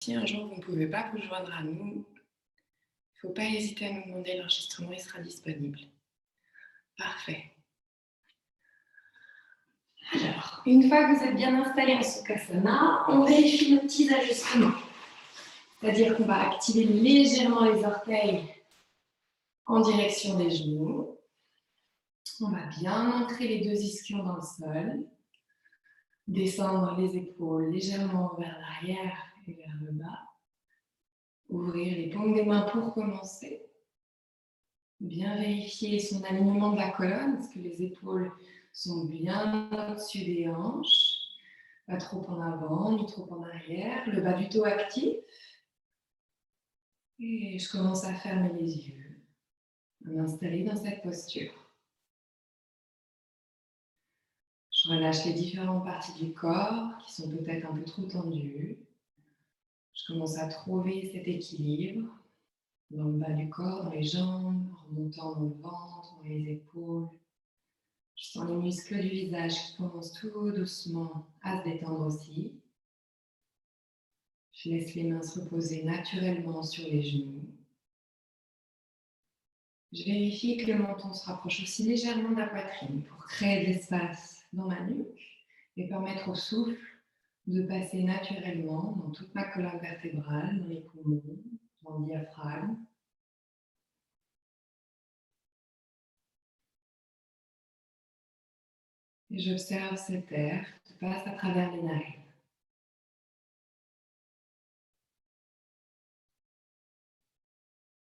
Si un jour vous ne pouvez pas vous joindre à nous, il ne faut pas hésiter à nous demander, l'enregistrement il sera disponible. Parfait. Alors, une fois que vous êtes bien installé en Sukhasana, on vérifie nos petits ajustements. C'est-à-dire qu'on va activer légèrement les orteils en direction des genoux. On va bien ancrer les deux ischions dans le sol. Descendre les épaules légèrement vers l'arrière et vers le bas. Ouvrir les paumes des mains pour commencer. Bien vérifier son alignement de la colonne, est-ce que les épaules sont bien au-dessus des hanches, pas trop en avant, ni trop en arrière, le bas du dos actif. Et je commence à fermer les yeux, à m'installer dans cette posture. Je relâche les différentes parties du corps qui sont peut-être un peu trop tendues. Je commence à trouver cet équilibre dans le bas du corps, dans les jambes, en remontant dans le ventre, dans les épaules. Je sens les muscles du visage qui commencent tout doucement à se détendre aussi. Je laisse les mains se reposer naturellement sur les genoux. Je vérifie que le menton se rapproche aussi légèrement de la poitrine pour créer de l'espace dans ma nuque et permettre au souffle de passer naturellement dans toute ma colonne vertébrale, dans les poumons, dans le diaphragme. Et j'observe cet air qui passe à travers les narines.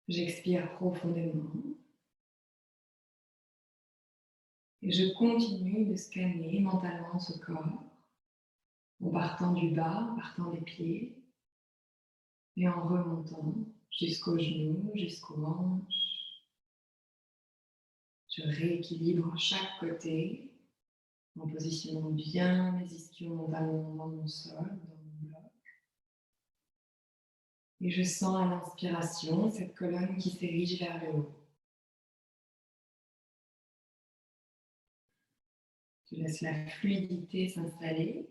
J'expire profondément. Et je continue de scanner mentalement ce corps, en partant du bas, en partant des pieds, et en remontant jusqu'aux genoux, jusqu'aux hanches. Je rééquilibre chaque côté, en positionnant bien mes ischions mentalement dans mon sol, dans mon bloc. Et je sens à l'inspiration cette colonne qui s'érige vers le haut. Je laisse la fluidité s'installer.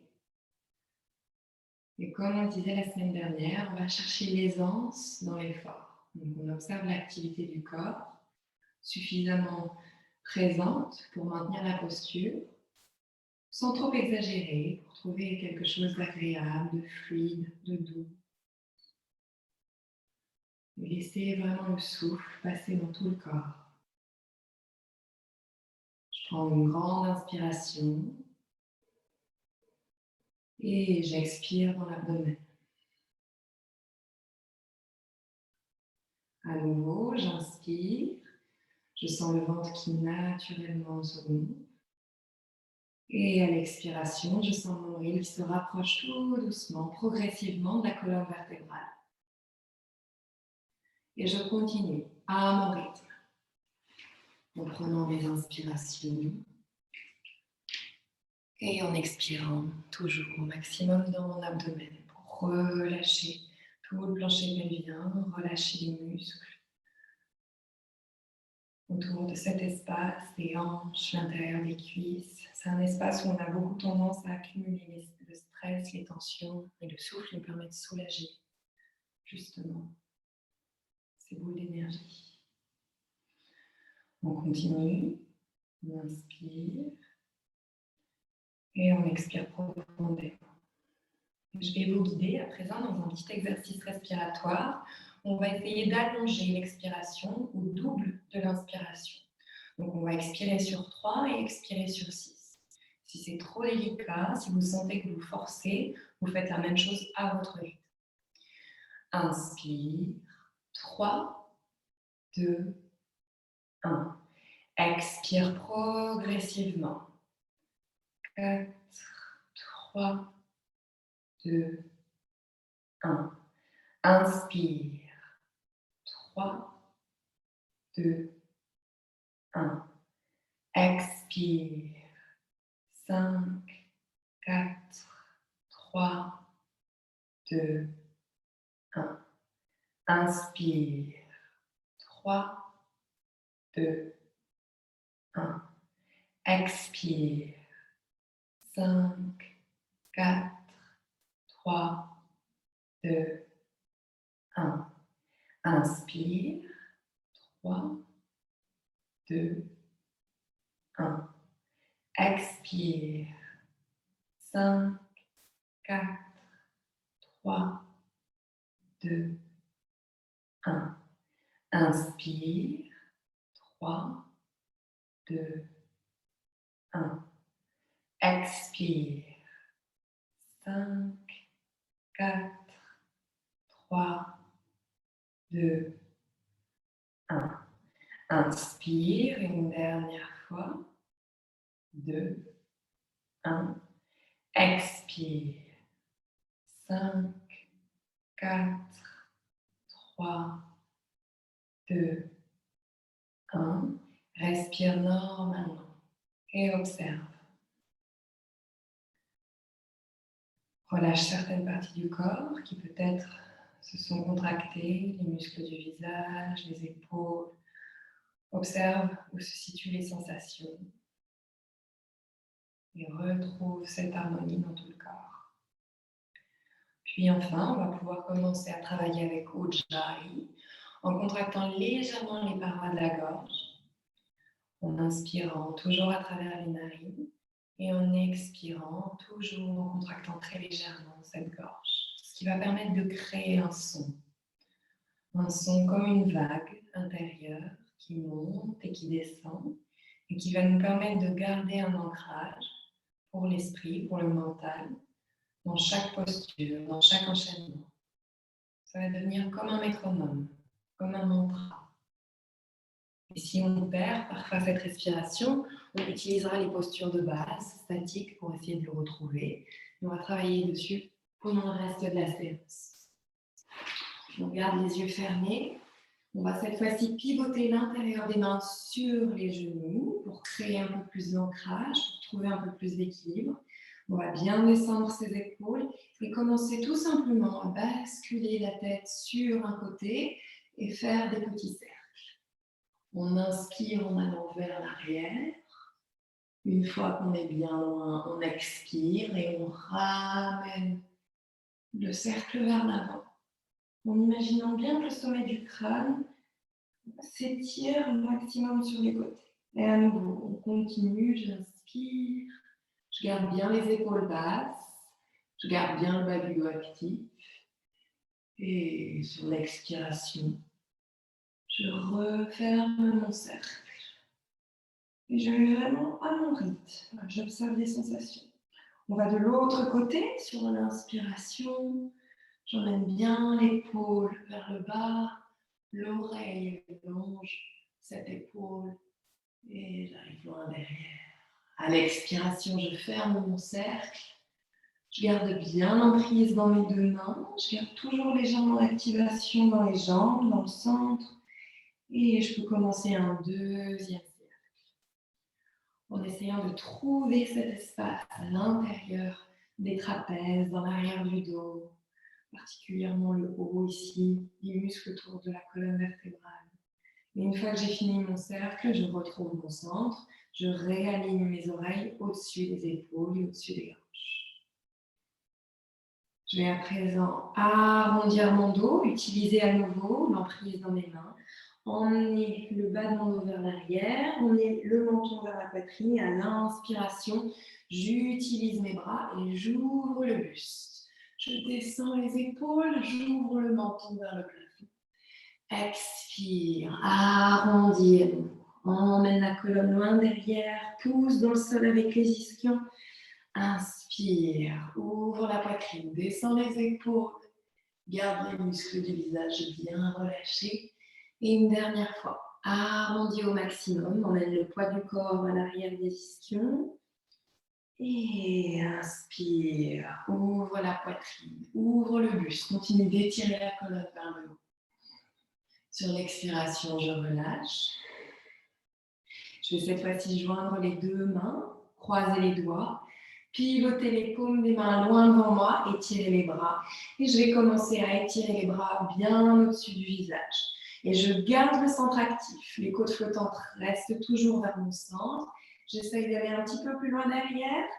Et comme on disait la semaine dernière, on va chercher l'aisance dans l'effort. Donc on observe l'activité du corps suffisamment présente pour maintenir la posture, sans trop exagérer, pour trouver quelque chose d'agréable, de fluide, de doux. Et laisser vraiment le souffle passer dans tout le corps. Je prends une grande inspiration et j'expire dans l'abdomen. À nouveau, j'inspire, je sens le ventre qui naturellement se gonfle. Et à l'expiration, je sens mon nombril qui se rapproche tout doucement, progressivement de la colonne vertébrale. Et je continue à mon rythme, en prenant mes inspirations et en expirant toujours au maximum dans mon abdomen pour relâcher tout le plancher pelvien, relâcher les muscles autour de cet espace, les hanches, l'intérieur des cuisses. C'est un espace où on a beaucoup tendance à accumuler le stress, les tensions, et le souffle nous permet de soulager justement ces boules d'énergie. On continue, on inspire et on expire profondément. Je vais vous guider à présent dans un petit exercice respiratoire. On va essayer d'allonger l'expiration au double de l'inspiration. Donc on va expirer sur 3 et expirer sur 6. Si c'est trop délicat, si vous sentez que vous forcez, vous faites la même chose à votre rythme. Inspire, 3, 2, 1. Expire progressivement. 4, 3, 2, 1. Inspire. 3, 2, 1. Expire. 5, 4, 3, 2, 1. Inspire. 3, 2, 1. Expire. 5, 4, 3, 2, 1. Inspire. 3, 2, 1. Expire. 5, 4, 3, 2, 1. Inspire. 3, 2, 1. Expire. 5, 4, 3, 2, 1. Inspire une dernière fois. 2, 1. Expire. 5, 4, 3, 2, 1. Respire normalement et observe. Relâche certaines parties du corps qui peut-être se sont contractées, les muscles du visage, les épaules. Observe où se situent les sensations et retrouve cette harmonie dans tout le corps. Puis enfin, on va pouvoir commencer à travailler avec Ujjayi en contractant légèrement les parois de la gorge, en inspirant toujours à travers les narines et en expirant toujours en contractant très légèrement cette gorge, ce qui va permettre de créer un son comme une vague intérieure qui monte et qui descend et qui va nous permettre de garder un ancrage pour l'esprit, pour le mental, dans chaque posture, dans chaque enchaînement. Ça va devenir comme un métronome, comme un mantra. Et si on perd parfois cette respiration, on utilisera les postures de base, statiques, pour essayer de le retrouver. Et on va travailler dessus pendant le reste de la séance. On garde les yeux fermés. On va cette fois-ci pivoter l'intérieur des mains sur les genoux pour créer un peu plus d'ancrage, pour trouver un peu plus d'équilibre. On va bien descendre ses épaules et commencer tout simplement à basculer la tête sur un côté et faire des petits cercles. On inspire en allant vers l'arrière. Une fois qu'on est bien loin, on expire et on ramène le cercle vers l'avant. En imaginant bien que le sommet du crâne s'étire au maximum sur les côtés. Et à nouveau, on continue, j'inspire, je garde bien les épaules basses, je garde bien le bas du dos actif. Et sur l'expiration, je referme mon cercle. Et je vais vraiment à mon rythme, j'observe les sensations. On va de l'autre côté, sur l'inspiration, j'emmène bien l'épaule vers le bas, l'oreille longe cette épaule et j'arrive loin derrière. À l'expiration, je ferme mon cercle. Je garde bien l'emprise dans mes deux mains. Je garde toujours légèrement l'activation dans les jambes, dans le centre. Et je peux commencer un deuxième cercle. En essayant de trouver cet espace à l'intérieur des trapèzes, dans l'arrière du dos, particulièrement le haut ici, les muscles autour de la colonne vertébrale. Et une fois que j'ai fini mon cercle, je retrouve mon centre. Je réaligne mes oreilles au-dessus des épaules et au-dessus des hanches. Je vais à présent arrondir mon dos, utiliser à nouveau l'emprise dans mes mains, emmener le bas de mon dos vers l'arrière, emmener le menton vers la poitrine et à l'inspiration, j'utilise mes bras et j'ouvre le buste. Je descends les épaules, j'ouvre le menton vers le plafond. Expire, arrondir. Emmène la colonne loin derrière, pousse dans le sol avec les ischions. Inspire, ouvre la poitrine, descends les épaules, garde les muscles du visage bien relâchés. Et une dernière fois, arrondis au maximum, emmène le poids du corps à l'arrière des ischions. Et inspire, ouvre la poitrine, ouvre le buste, continue d'étirer la colonne vers le haut. Sur l'expiration, je relâche. Je vais cette fois-ci joindre les deux mains, croiser les doigts, pivoter les paumes des mains loin devant moi, étirer les bras. Et je vais commencer à étirer les bras bien au-dessus du visage. Et je garde le centre actif. Les côtes flottantes restent toujours vers mon centre. J'essaye d'aller un petit peu plus loin derrière.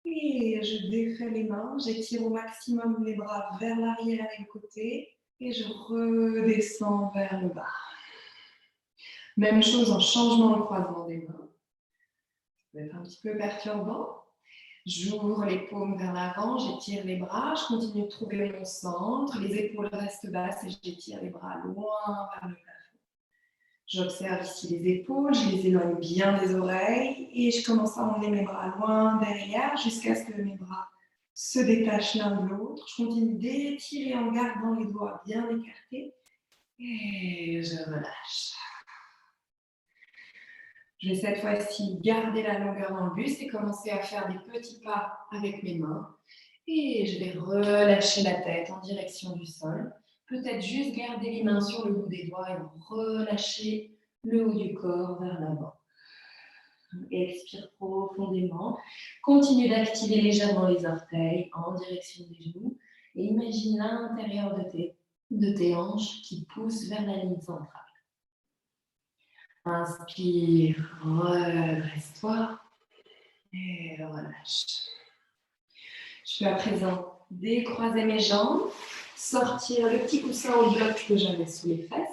Et je défais les mains. J'étire au maximum les bras vers l'arrière et le côté. Et je redescends vers le bas. Même chose en changeant le croisement des mains. Ça va être un petit peu perturbant. J'ouvre les paumes vers l'avant, j'étire les bras, je continue de trouver mon centre, les épaules restent basses et j'étire les bras loin vers le plafond. J'observe ici les épaules, je les éloigne bien des oreilles et je commence à emmener mes bras loin derrière jusqu'à ce que mes bras se détachent l'un de l'autre. Je continue d'étirer en gardant les doigts bien écartés et je relâche. Je vais cette fois-ci garder la longueur dans le buste et commencer à faire des petits pas avec mes mains. Et je vais relâcher la tête en direction du sol. Peut-être juste garder les mains sur le bout des doigts et relâcher le haut du corps vers l'avant. Expire profondément. Continue d'activer légèrement les orteils en direction des genoux. Et imagine l'intérieur de tes hanches qui poussent vers la ligne centrale. Inspire, redresse-toi et relâche. Je vais à présent décroiser mes jambes, sortir le petit coussin au bloc que j'avais sous les fesses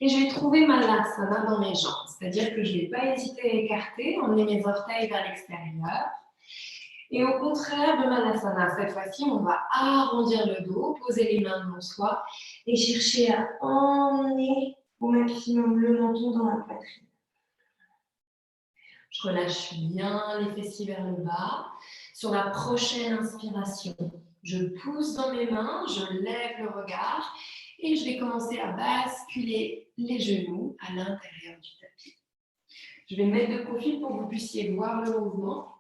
et je vais trouver Malasana dans mes jambes. C'est-à-dire que je ne vais pas hésiter à écarter, emmener mes orteils vers l'extérieur. Et au contraire de Malasana, cette fois-ci, on va arrondir le dos, poser les mains devant soi et chercher à emmener au maximum le menton dans la poitrine. Je relâche bien les fessiers vers le bas. Sur la prochaine inspiration, je pousse dans mes mains, je lève le regard et je vais commencer à basculer les genoux à l'intérieur du tapis. Je vais me mettre de profil pour que vous puissiez voir le mouvement.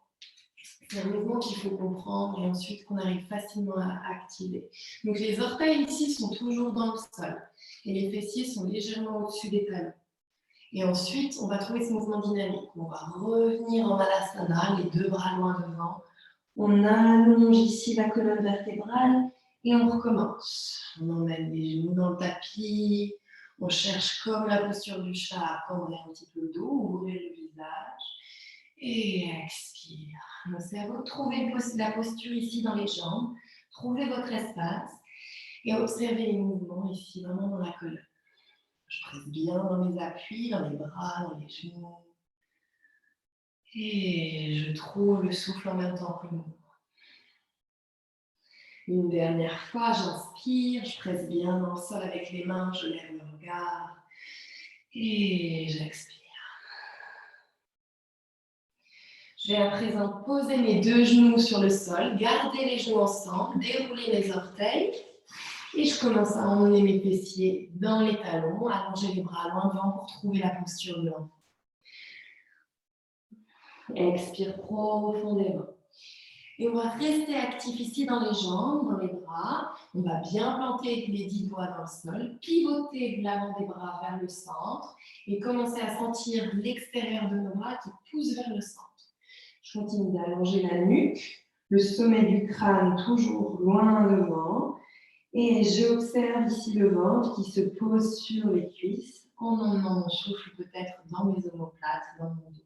C'est un mouvement qu'il faut comprendre et ensuite qu'on arrive facilement à activer. Donc les orteils ici sont toujours dans le sol et les fessiers sont légèrement au-dessus des talons. Et ensuite, on va trouver ce mouvement dynamique. On va revenir en Malasana, les deux bras loin devant. On allonge ici la colonne vertébrale et on recommence. On emmène les genoux dans le tapis. On cherche comme la posture du chat à camber un petit peu le dos, ouvrir le visage. Et expire. C'est à vous de trouver la posture ici dans les jambes. Trouvez votre espace et observez les mouvements ici, vraiment dans la colonne. Je presse bien dans mes appuis, dans les bras, dans les genoux. Et je trouve le souffle en même temps que le mouvement. Une dernière fois, j'inspire, je presse bien dans le sol avec les mains, je lève le regard. Et j'expire. Je vais à présent poser mes deux genoux sur le sol, garder les genoux ensemble, dérouler mes orteils. Et je commence à emmener mes fessiers dans les talons, allonger les bras loin devant pour trouver la posture de l'enfant. Expire profondément. Et on va rester actif ici dans les jambes, dans les bras. On va bien planter les 10 doigts dans le sol, pivoter de l'avant des bras vers le centre et commencer à sentir l'extérieur de nos bras qui pousse vers le centre. Je continue d'allonger la nuque, le sommet du crâne toujours loin devant. Et j'observe ici le ventre qui se pose sur les cuisses en emmenant mon souffle peut-être dans mes omoplates, dans mon dos.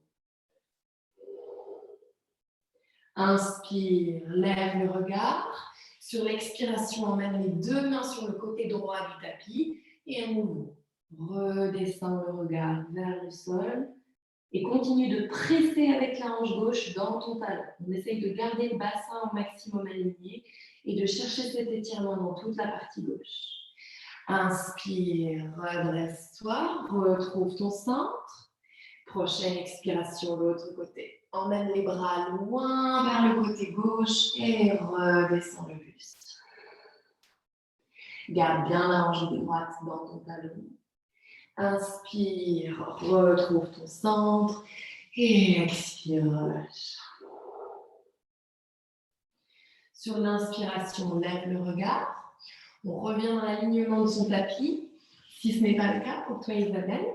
Inspire, lève le regard. Sur l'expiration, emmène les deux mains sur le côté droit du tapis et à nouveau, redescends le regard vers le sol et continue de presser avec la hanche gauche dans ton talon. On essaye de garder le bassin au maximum aligné et de chercher cet étirement dans toute la partie gauche. Inspire, redresse-toi, retrouve ton centre. Prochaine expiration, l'autre côté. Emmène les bras loin vers le côté gauche et redescends le buste. Garde bien la hanche droite dans ton talon. Inspire, retrouve ton centre et expire, relâche. Sur l'inspiration, lève le regard. On revient dans l'alignement de son tapis. Si ce n'est pas le cas pour toi, Isabelle,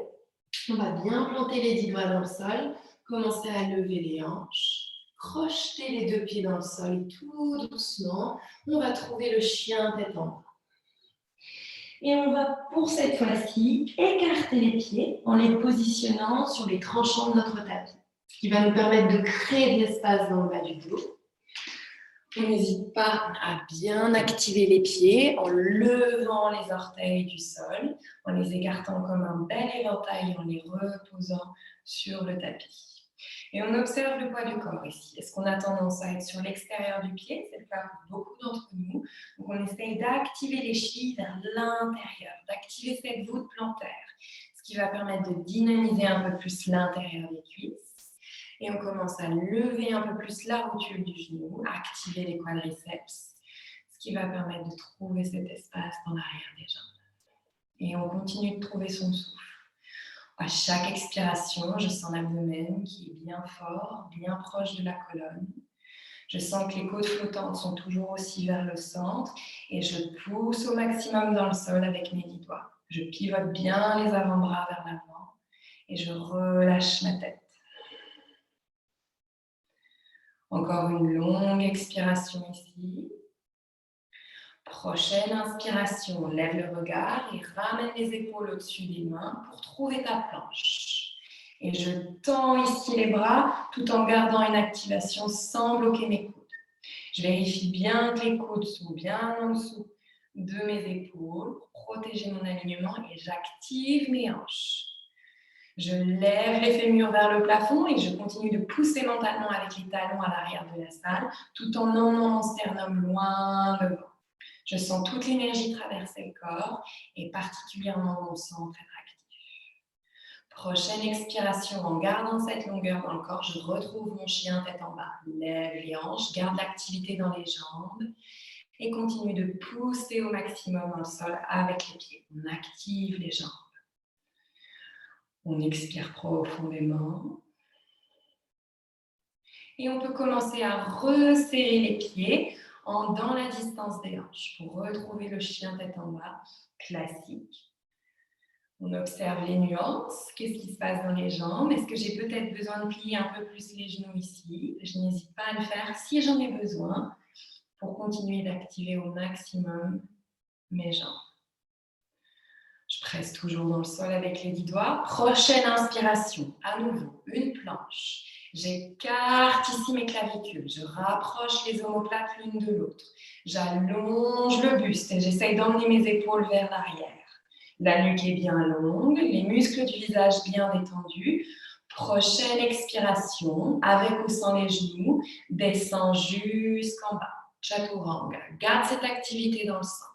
on va bien planter les 10 doigts dans le sol, commencer à lever les hanches, crocheter les deux pieds dans le sol et tout doucement, on va trouver le chien tête en bas. Et on va, pour cette fois-ci, écarter les pieds en les positionnant sur les tranchants de notre tapis, ce qui va nous permettre de créer de l'espace dans le bas du dos. On n'hésite pas à bien activer les pieds en levant les orteils du sol, en les écartant comme un bel éventail, en les reposant sur le tapis. Et on observe le poids du corps ici. Est-ce qu'on a tendance à être sur l'extérieur du pied? C'est le cas pour beaucoup d'entre nous. Donc on essaye d'activer les chevilles vers l'intérieur, d'activer cette voûte plantaire, ce qui va permettre de dynamiser un peu plus l'intérieur des cuisses. Et on commence à lever un peu plus la rotule du genou, activer les quadriceps, ce qui va permettre de trouver cet espace dans l'arrière des jambes. Et on continue de trouver son souffle. À chaque expiration, je sens l'abdomen qui est bien fort, bien proche de la colonne. Je sens que les côtes flottantes sont toujours aussi vers le centre et je pousse au maximum dans le sol avec mes 10 doigts. Je pivote bien les avant-bras vers l'avant et je relâche ma tête. Encore une longue expiration ici. Prochaine inspiration, lève le regard et ramène les épaules au-dessus des mains pour trouver ta planche. Et je tends ici les bras tout en gardant une activation sans bloquer mes coudes. Je vérifie bien que les coudes sont bien en dessous de mes épaules pour protéger mon alignement et j'active mes hanches. Je lève les fémurs vers le plafond et je continue de pousser mentalement avec les talons à l'arrière de la salle tout en emmenant mon sternum loin devant. Je sens toute l'énergie traverser le corps et particulièrement mon centre être actif. Prochaine expiration, en gardant cette longueur dans le corps, je retrouve mon chien tête en bas. Lève les hanches, garde l'activité dans les jambes et continue de pousser au maximum dans le sol avec les pieds. On active les jambes. On expire profondément. Et on peut commencer à resserrer les pieds dans la distance des hanches pour retrouver le chien tête en bas, classique. On observe les nuances. Qu'est-ce qui se passe dans les jambes? Est-ce que j'ai peut-être besoin de plier un peu plus les genoux ici? Je n'hésite pas à le faire si j'en ai besoin pour continuer d'activer au maximum mes jambes. Je presse toujours dans le sol avec les 10 doigts. Prochaine inspiration, à nouveau, une planche. J'écarte ici mes clavicules, je rapproche les omoplates l'une de l'autre. J'allonge le buste et j'essaye d'emmener mes épaules vers l'arrière. La nuque est bien longue, les muscles du visage bien détendus. Prochaine expiration, avec ou sans les genoux, descends jusqu'en bas. Chaturanga, garde cette activité dans le centre.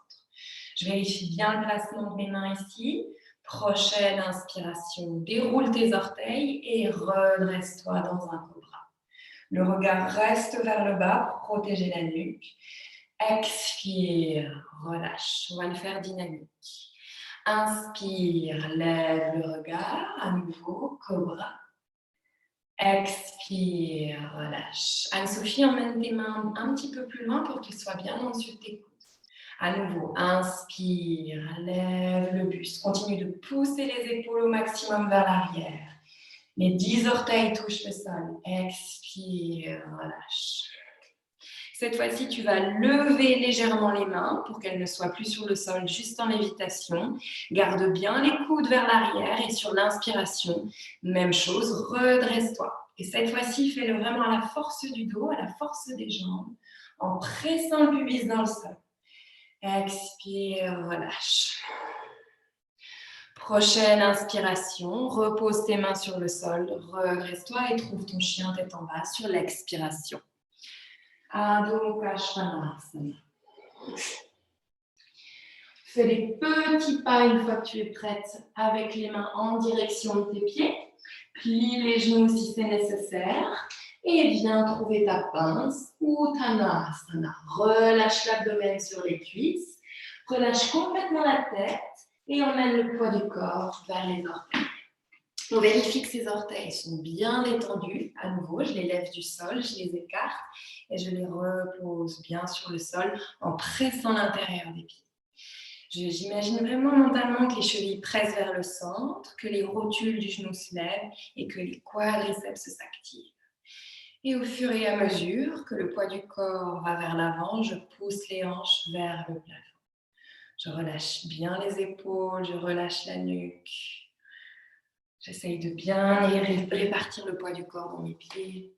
Je vérifie bien le placement de mes mains ici. Prochaine inspiration, déroule tes orteils et redresse-toi dans un cobra. Le regard reste vers le bas pour protéger la nuque. Expire, relâche. On va le faire dynamique. Inspire, lève le regard, à nouveau, cobra. Expire, relâche. Anne-Sophie, emmène tes mains un petit peu plus loin pour qu'ils soient bien en dessus de tes coudes. À nouveau, inspire, lève le buste. Continue de pousser les épaules au maximum vers l'arrière. Les 10 orteils touchent le sol. Expire, relâche. Cette fois-ci, tu vas lever légèrement les mains pour qu'elles ne soient plus sur le sol, juste en lévitation. Garde bien les coudes vers l'arrière et sur l'inspiration, même chose, redresse-toi. Et cette fois-ci, fais-le vraiment à la force du dos, à la force des jambes, en pressant le pubis dans le sol. Expire, relâche. Prochaine inspiration, repose tes mains sur le sol, redresse-toi et trouve ton chien tête en bas sur l'expiration. Adho Mukha Svanasana. Fais des petits pas une fois que tu es prête avec les mains en direction de tes pieds. Plie les genoux si c'est nécessaire. Et viens trouver ta pince, Uttanasana. Relâche l'abdomen sur les cuisses. Relâche complètement la tête et emmène le poids du corps vers les orteils. On vérifie que ces orteils sont bien détendus. À nouveau, je les lève du sol, je les écarte et je les repose bien sur le sol en pressant l'intérieur des pieds. J'imagine vraiment mentalement que les chevilles pressent vers le centre, que les rotules du genou se lèvent et que les quadriceps s'activent. Et au fur et à mesure que le poids du corps va vers l'avant, je pousse les hanches vers le plafond. Je relâche bien les épaules, je relâche la nuque. J'essaye de bien répartir le poids du corps dans mes pieds.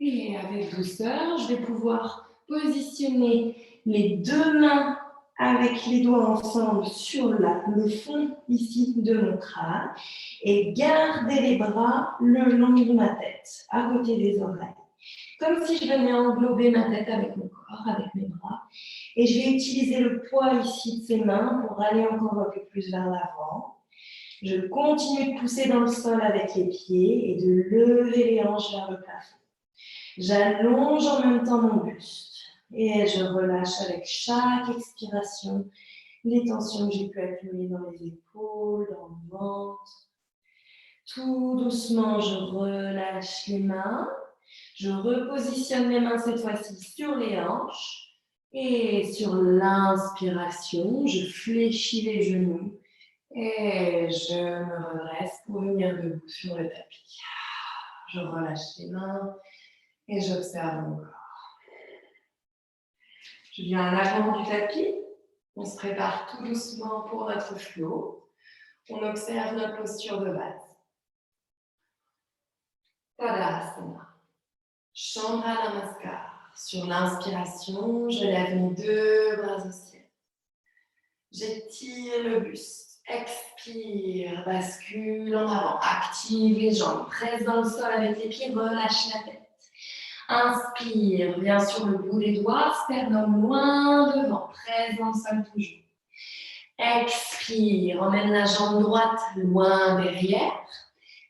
Et avec douceur, je vais pouvoir positionner les deux mains avec les doigts ensemble sur le fond ici de mon crâne et garder les bras le long de ma tête, à côté des oreilles. Comme si je venais englober ma tête avec mon corps, avec mes bras. Et je vais utiliser le poids ici de ces mains pour aller encore un peu plus vers l'avant. Je continue de pousser dans le sol avec les pieds et de lever les hanches vers le plafond. J'allonge en même temps mon buste et je relâche avec chaque expiration les tensions que j'ai pu accumuler dans les épaules, dans le ventre. Tout doucement, je relâche les mains. Je repositionne mes mains cette fois-ci sur les hanches. Et sur l'inspiration, je fléchis les genoux et je me redresse pour venir debout sur le tapis. Je relâche les mains et j'observe mon corps. Je viens à l'avant du tapis. On se prépare tout doucement pour notre flow. On observe notre posture de base. Tadasana. Chandra Namaskar. Sur l'inspiration, je lève mes deux bras au ciel. J'étire le buste. Expire, bascule en avant. Active les jambes. Presse dans le sol avec les pieds, relâche la tête. Inspire, viens sur le bout des doigts, sternum loin devant. Presse dans le sol toujours. Expire, emmène la jambe droite loin derrière.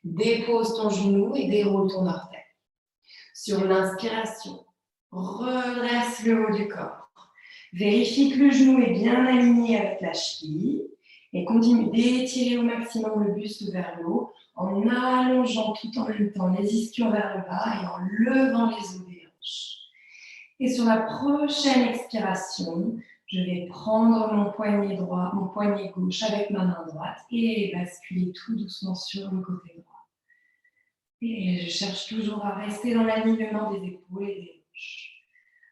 Dépose ton genou et déroule ton orteil. Sur l'inspiration, redresse le haut du corps. Vérifie que le genou est bien aligné avec la cheville et continue d'étirer au maximum le buste vers le haut en allongeant tout en même temps les ischions vers le bas et en levant les os des hanches. Et sur la prochaine expiration, je vais prendre mon poignet droit, mon poignet gauche avec ma main droite et basculer tout doucement sur le côté droit. Et je cherche toujours à rester dans l'alignement des épaules et des hanches.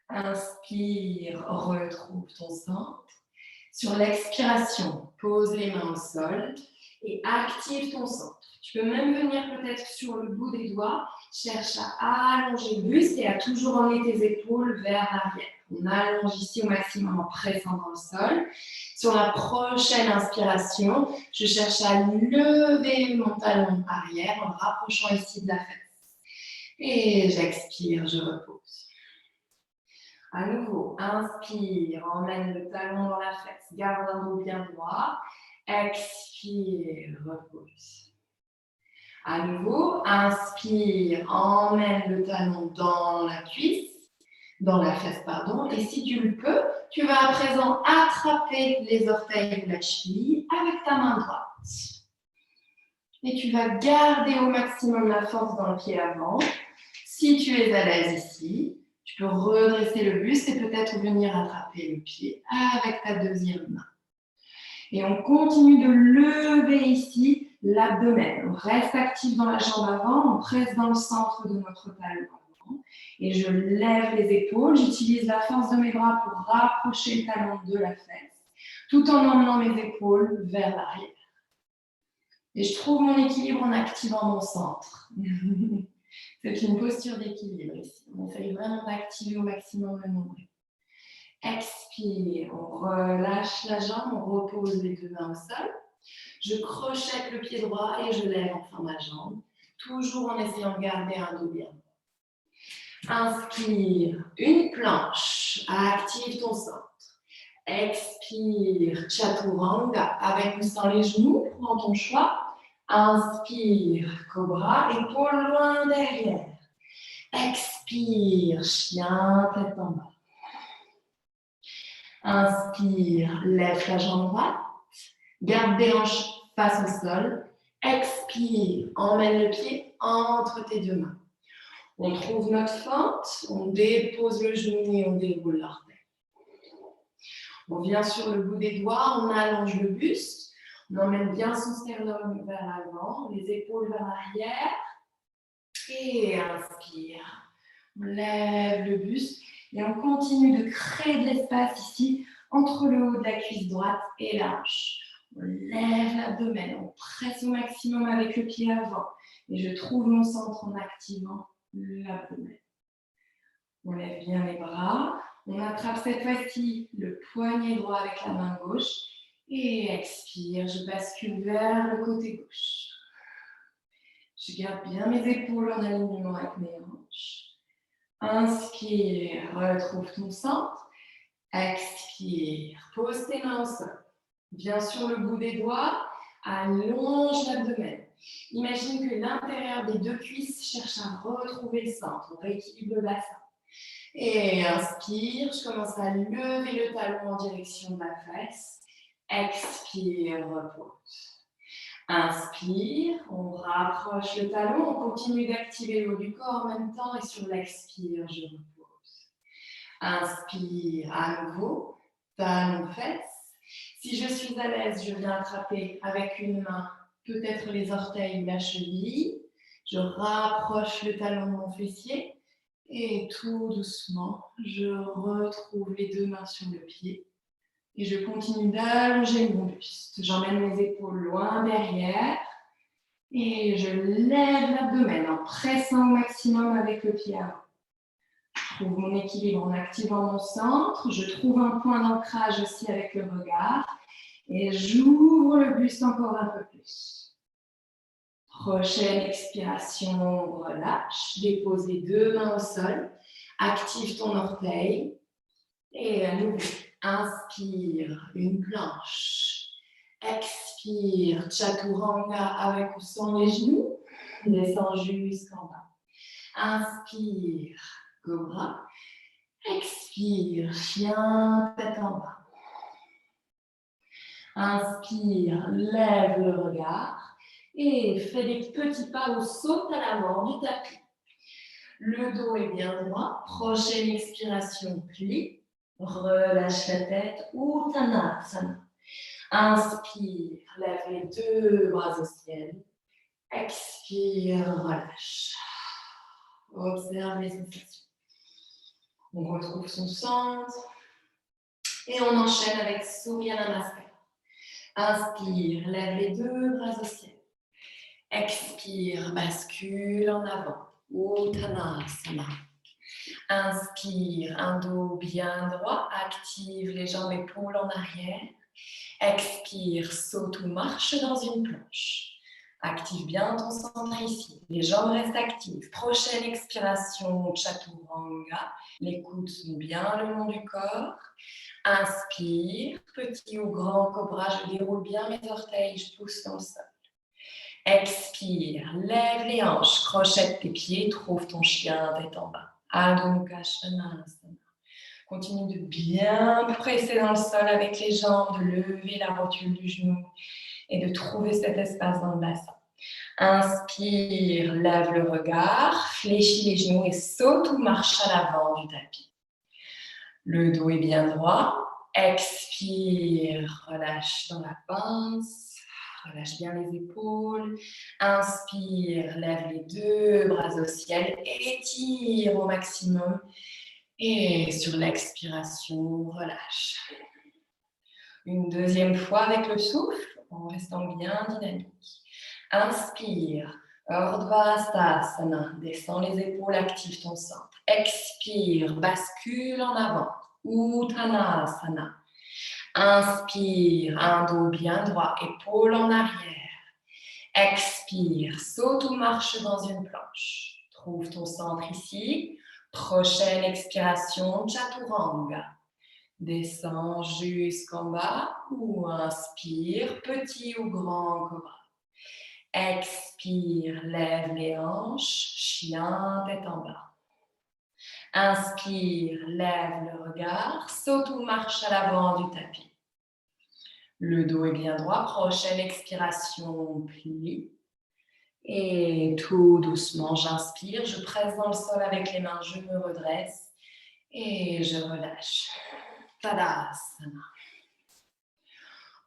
Inspire, retrouve ton centre. Sur l'expiration, pose les mains au sol et active ton centre. Tu peux même venir peut-être sur le bout des doigts. Cherche à allonger le buste et à toujours emmener tes épaules vers l'arrière. On allonge ici au maximum en pressant dans le sol. Sur la prochaine inspiration, je cherche à lever mon talon arrière en me rapprochant ici de la fesse. Et j'expire, je repose. À nouveau, inspire, emmène le talon dans la fesse, garde un dos bien droit. Expire, repose. À nouveau, inspire, emmène le talon dans la cuisse, dans la fesse, pardon. Et si tu le peux, tu vas à présent attraper les orteils de la cheville avec ta main droite. Et tu vas garder au maximum la force dans le pied avant. Si tu es à l'aise ici, tu peux redresser le buste et peut-être venir attraper le pied avec ta deuxième main. Et on continue de lever ici l'abdomen. On reste actif dans la jambe avant, on presse dans le centre de notre talon avant. Et je lève les épaules, j'utilise la force de mes bras pour rapprocher le talon de la fesse, tout en emmenant mes épaules vers l'arrière. Et je trouve mon équilibre en activant mon centre. C'est une posture d'équilibre ici. On essaye vraiment d'activer au maximum le nombril. Expire, on relâche la jambe, on repose les deux mains au sol. Je crochette le pied droit et je lève enfin ma jambe, toujours en essayant de garder un dos bien droit. Inspire, une planche, active ton centre. Expire, Chaturanga, avec ou sans les genoux, prends ton choix. Inspire, Cobra, épaules loin derrière. Expire, chien, tête en bas. Inspire, lève la jambe droite. Garde des hanches face au sol. Expire, emmène le pied entre tes deux mains. On trouve notre fente, on dépose le genou et on déroule l'orteil. On vient sur le bout des doigts, on allonge le buste. On emmène bien son sternum vers l'avant, les épaules vers l'arrière. Et inspire. On lève le buste et on continue de créer de l'espace ici entre le haut de la cuisse droite et la hanche. On lève l'abdomen, on presse au maximum avec le pied avant et je trouve mon centre en activant l'abdomen. On lève bien les bras. On attrape cette fois-ci le poignet droit avec la main gauche. Et expire, je bascule vers le côté gauche. Je garde bien mes épaules en alignement avec mes hanches. Inspire, retrouve ton centre. Expire, pose tes mains au sol. Viens sur le bout des doigts, allonge l'abdomen. Imagine que l'intérieur des deux cuisses cherche à retrouver le centre. On rééquilibre le bassin. Et inspire, je commence à lever le talon en direction de la fesse. Expire, repose. Inspire, on rapproche le talon, on continue d'activer le haut du corps en même temps et sur l'expire, je repose. Inspire à nouveau, talon, fesse. Si je suis à l'aise, je viens attraper avec une main peut-être les orteils ou la cheville. Je rapproche le talon de mon fessier et tout doucement, je retrouve les deux mains sur le pied. Et je continue d'allonger mon buste. J'emmène mes épaules loin derrière. Et je lève l'abdomen en pressant au maximum avec le pied avant. Je trouve mon équilibre en activant mon centre. Je trouve un point d'ancrage aussi avec le regard. Et j'ouvre le buste encore un peu plus. Prochaine expiration, relâche. Dépose les deux mains au sol. Active ton orteil. Et à nouveau. Inspire, une planche. Expire, chaturanga avec ou sans les genoux. Descends jusqu'en bas. Inspire, cobra. Expire, chien, tête en bas. Inspire, lève le regard. Et fais des petits pas ou saute à l'avant du tapis. Le dos est bien droit. Prochaine expiration, plie. Relâche la tête, Uttanasana. Inspire, lève les deux bras au ciel. Expire, relâche. Observe les sensations. On retrouve son centre. Et on enchaîne avec Surya Namaskar. Inspire, lève les deux bras au ciel. Expire, bascule en avant. Uttanasana. Inspire, un dos bien droit, active les jambes épaules en arrière. Expire, saute ou marche dans une planche. Active bien ton centre ici. Les jambes restent actives. Prochaine expiration, chaturanga. Les coudes sont bien le long du corps. Inspire, petit ou grand cobra, je déroule bien mes orteils, je pousse dans le sol. Expire, lève les hanches, crochette tes pieds, trouve ton chien tête en bas. Adho Mukha Svanasana. Continue de bien presser dans le sol avec les jambes, de lever la rotule du genou et de trouver cet espace dans le bassin. Inspire, lève le regard, fléchis les genoux et saute ou marche à l'avant du tapis. Le dos est bien droit. Expire, relâche dans la pince, relâche bien les épaules. Inspire, lève les deux bras au ciel, étire au maximum. Et sur l'expiration, relâche. Une deuxième fois avec le souffle, en restant bien dynamique. Inspire, Urdhva Hastasana, descends les épaules, active ton centre. Expire, bascule en avant, Uttanasana. Inspire, un dos bien droit, épaules en arrière. Expire, saute ou marche dans une planche. Trouve ton centre ici. Prochaine expiration, chaturanga. Descends jusqu'en bas ou inspire, petit ou grand cobra. Expire, lève les hanches, chien, tête en bas. Inspire, lève le regard, saute ou marche à l'avant du tapis. Le dos est bien droit, prochaine expiration, plie. Et tout doucement, j'inspire, je presse dans le sol avec les mains, je me redresse et je relâche. Tadasana.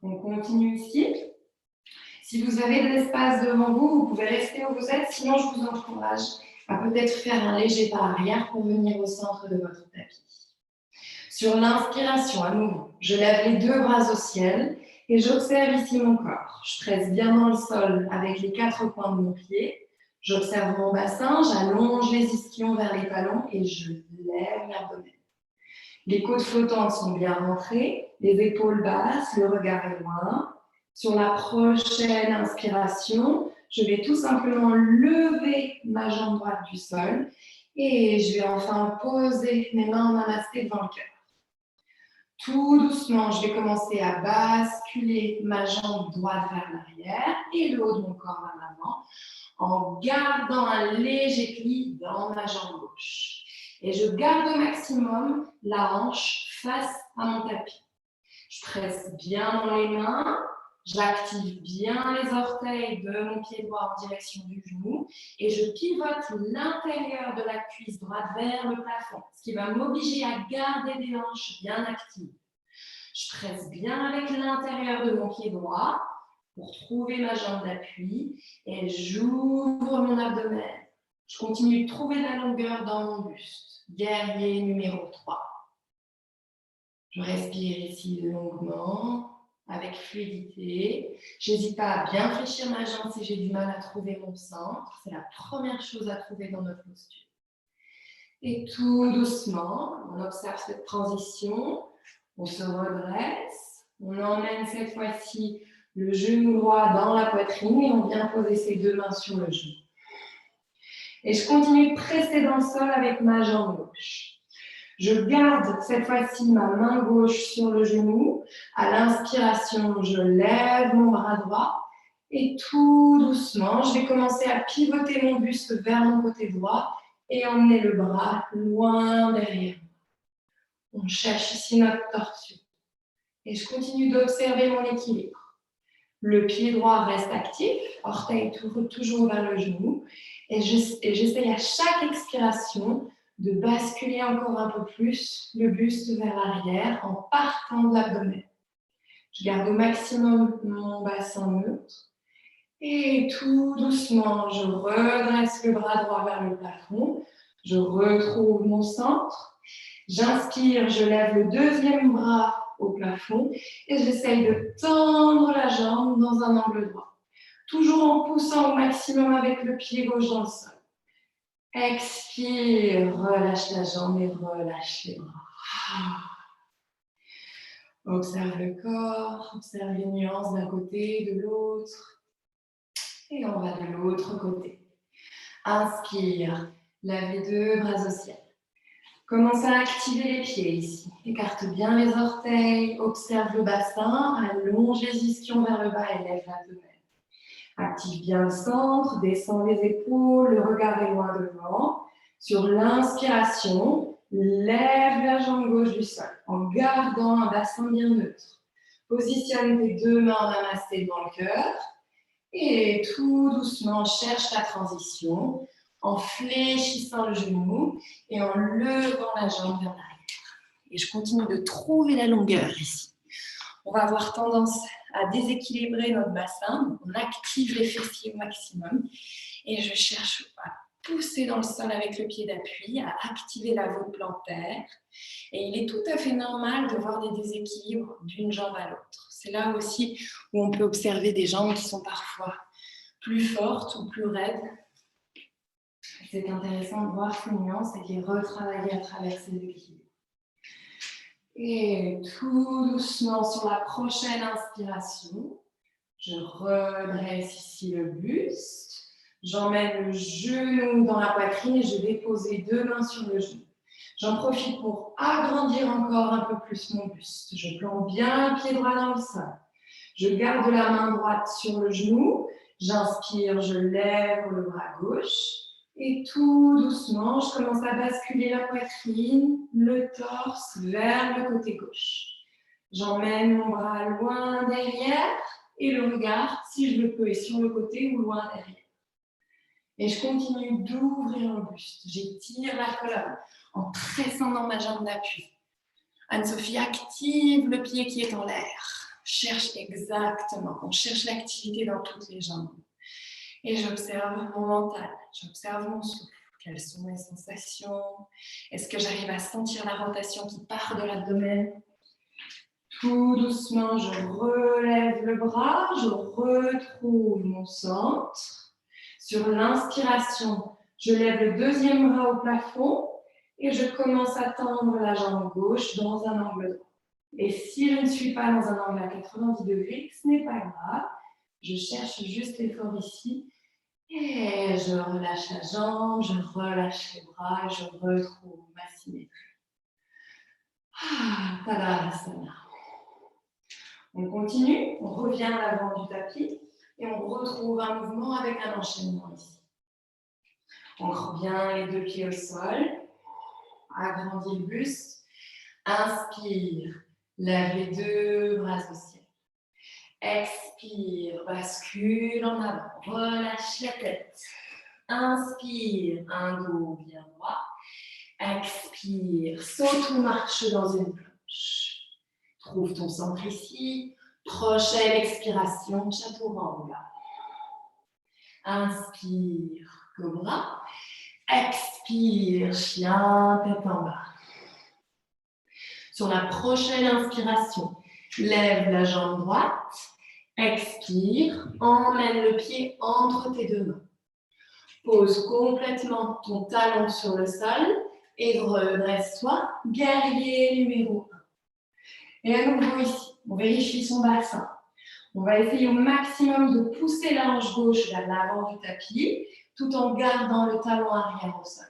On continue ici. Si vous avez de l'espace devant vous, vous pouvez rester où vous êtes, sinon je vous encourage à peut-être faire un léger pas arrière pour venir au centre de votre tapis. Sur l'inspiration, à nouveau, je lève les deux bras au ciel et j'observe ici mon corps. Je presse bien dans le sol avec les quatre points de mon pied. J'observe mon bassin, j'allonge les ischions vers les talons et je lève l'abdomen. Les côtes flottantes sont bien rentrées, les épaules basses, le regard est loin. Sur la prochaine inspiration, je vais tout simplement lever ma jambe droite du sol et je vais enfin poser mes mains en namasté devant le cœur. Tout doucement, je vais commencer à basculer ma jambe droite vers l'arrière et le haut de mon corps vers l'avant en gardant un léger pli dans ma jambe gauche. Et je garde au maximum la hanche face à mon tapis. Je presse bien dans les mains, j'active bien les orteils de mon pied droit en direction du genou et je pivote l'intérieur de la cuisse droite vers le plafond, ce qui va m'obliger à garder des hanches bien actives. Je presse bien avec l'intérieur de mon pied droit pour trouver ma jambe d'appui et j'ouvre mon abdomen. Je continue de trouver la longueur dans mon buste. Guerrier numéro 3. Je respire ici longuement, avec fluidité. Je n'hésite pas à bien fléchir ma jambe si j'ai du mal à trouver mon centre. C'est la première chose à trouver dans notre posture. Et tout doucement, on observe cette transition. On se redresse. On emmène cette fois-ci le genou droit dans la poitrine et on vient poser ses deux mains sur le genou. Et je continue de presser dans le sol avec ma jambe gauche. Je garde cette fois-ci ma main gauche sur le genou. À l'inspiration, je lève mon bras droit. Et tout doucement, je vais commencer à pivoter mon buste vers mon côté droit et emmener le bras loin derrière. On cherche ici notre torsion. Et je continue d'observer mon équilibre. Le pied droit reste actif, orteil toujours vers le genou. Et j'essaye à chaque expiration de basculer encore un peu plus le buste vers l'arrière en partant de l'abdomen. Je garde au maximum mon bassin neutre. Et tout doucement, je redresse le bras droit vers le plafond. Je retrouve mon centre. J'inspire, je lève le deuxième bras au plafond et j'essaye de tendre la jambe dans un angle droit. Toujours en poussant au maximum avec le pied gauche dans le sol. Expire, relâche la jambe et relâche les bras. Observe le corps, observe les nuances d'un côté, de l'autre. Et on va de l'autre côté. Inspire, lève les deux bras au ciel. Commence à activer les pieds ici. Écarte bien les orteils, observe le bassin, allonge les ischions vers le bas et lève l'abdomen. Active bien le centre, descends les épaules, le regard est loin devant. Sur l'inspiration, lève la jambe gauche du sol en gardant un bassin bien neutre. Positionne tes deux mains en namasté devant le cœur et tout doucement cherche la transition en fléchissant le genou et en levant la jambe vers l'arrière. Et je continue de trouver la longueur ici. On va avoir tendance à déséquilibrer notre bassin. On active les fessiers au maximum. Et je cherche à pousser dans le sol avec le pied d'appui, à activer la voûte plantaire. Et il est tout à fait normal de voir des déséquilibres d'une jambe à l'autre. C'est là aussi où on peut observer des jambes qui sont parfois plus fortes ou plus raides. C'est intéressant de voir ces nuances et de les retravailler à travers ces équilibres. Et tout doucement, sur la prochaine inspiration, je redresse ici le buste. J'emmène le genou dans la poitrine et je vais poser deux mains sur le genou. J'en profite pour agrandir encore un peu plus mon buste. Je plante bien le pied droit dans le sol. Je garde la main droite sur le genou. J'inspire, je lève le bras gauche. Et tout doucement, je commence à basculer la poitrine, le torse vers le côté gauche. J'emmène mon bras loin derrière et le regard, si je le peux, est sur le côté ou loin derrière. Et je continue d'ouvrir le buste. J'étire la colonne en pressant dans ma jambe d'appui. Anne-Sophie active le pied qui est en l'air. Cherche exactement, on cherche l'activité dans toutes les jambes. Et j'observe mon mental, j'observe mon souffle. Quelles sont mes sensations? Est-ce que j'arrive à sentir la rotation qui part de l'abdomen? Tout doucement, je relève le bras, je retrouve mon centre. Sur l'inspiration, je lève le deuxième bras au plafond et je commence à tendre la jambe gauche dans un angle droit. Et si je ne suis pas dans un angle à 90 degrés, ce n'est pas grave. Je cherche juste l'effort ici. Et je relâche la jambe, je relâche les bras, je retrouve ma symétrie. Tadasana. On continue, on revient à l'avant du tapis et on retrouve un mouvement avec un enchaînement ici. On revient les deux pieds au sol, agrandit le buste, inspire, lève les deux bras au ciel. Expire, bascule en avant, relâche la tête. Inspire, un dos bien droit. Expire, saute ou marche dans une planche. Trouve ton centre ici. Prochaine expiration, chaturanga. Inspire, cobra. Expire, chien, tête en bas. Sur la prochaine inspiration, lève la jambe droite. Expire, emmène le pied entre tes deux mains. Pose complètement ton talon sur le sol et redresse-toi, guerrier numéro 1. Et à nouveau ici, on vérifie son bassin. On va essayer au maximum de pousser la hanche gauche vers l'avant du tapis, tout en gardant le talon arrière au sol.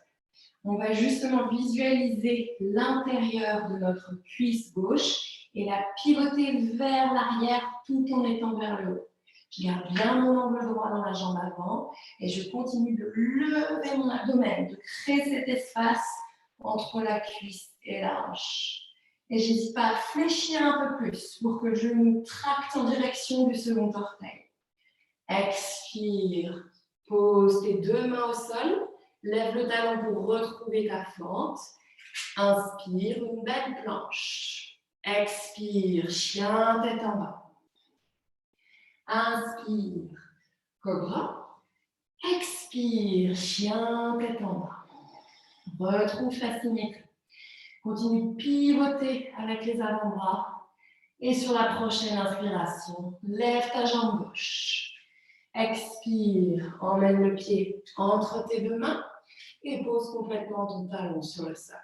On va justement visualiser l'intérieur de notre cuisse gauche et la pivoter vers l'arrière tout en étant vers le haut. Je garde bien mon angle droit dans la jambe avant et je continue de lever mon abdomen, de créer cet espace entre la cuisse et la hanche. Et je n'hésite pas à fléchir un peu plus pour que je me tracte en direction du second orteil. Expire, pose tes deux mains au sol, lève le talon pour retrouver ta fente. Inspire, une belle planche. Expire, chien, tête en bas. Inspire, cobra. Expire, chien, tête en bas. Retrouve la symétrie. Continue de pivoter avec les avant-bras. Et sur la prochaine inspiration, lève ta jambe gauche. Expire, emmène le pied entre tes deux mains et pose complètement ton talon sur le sol.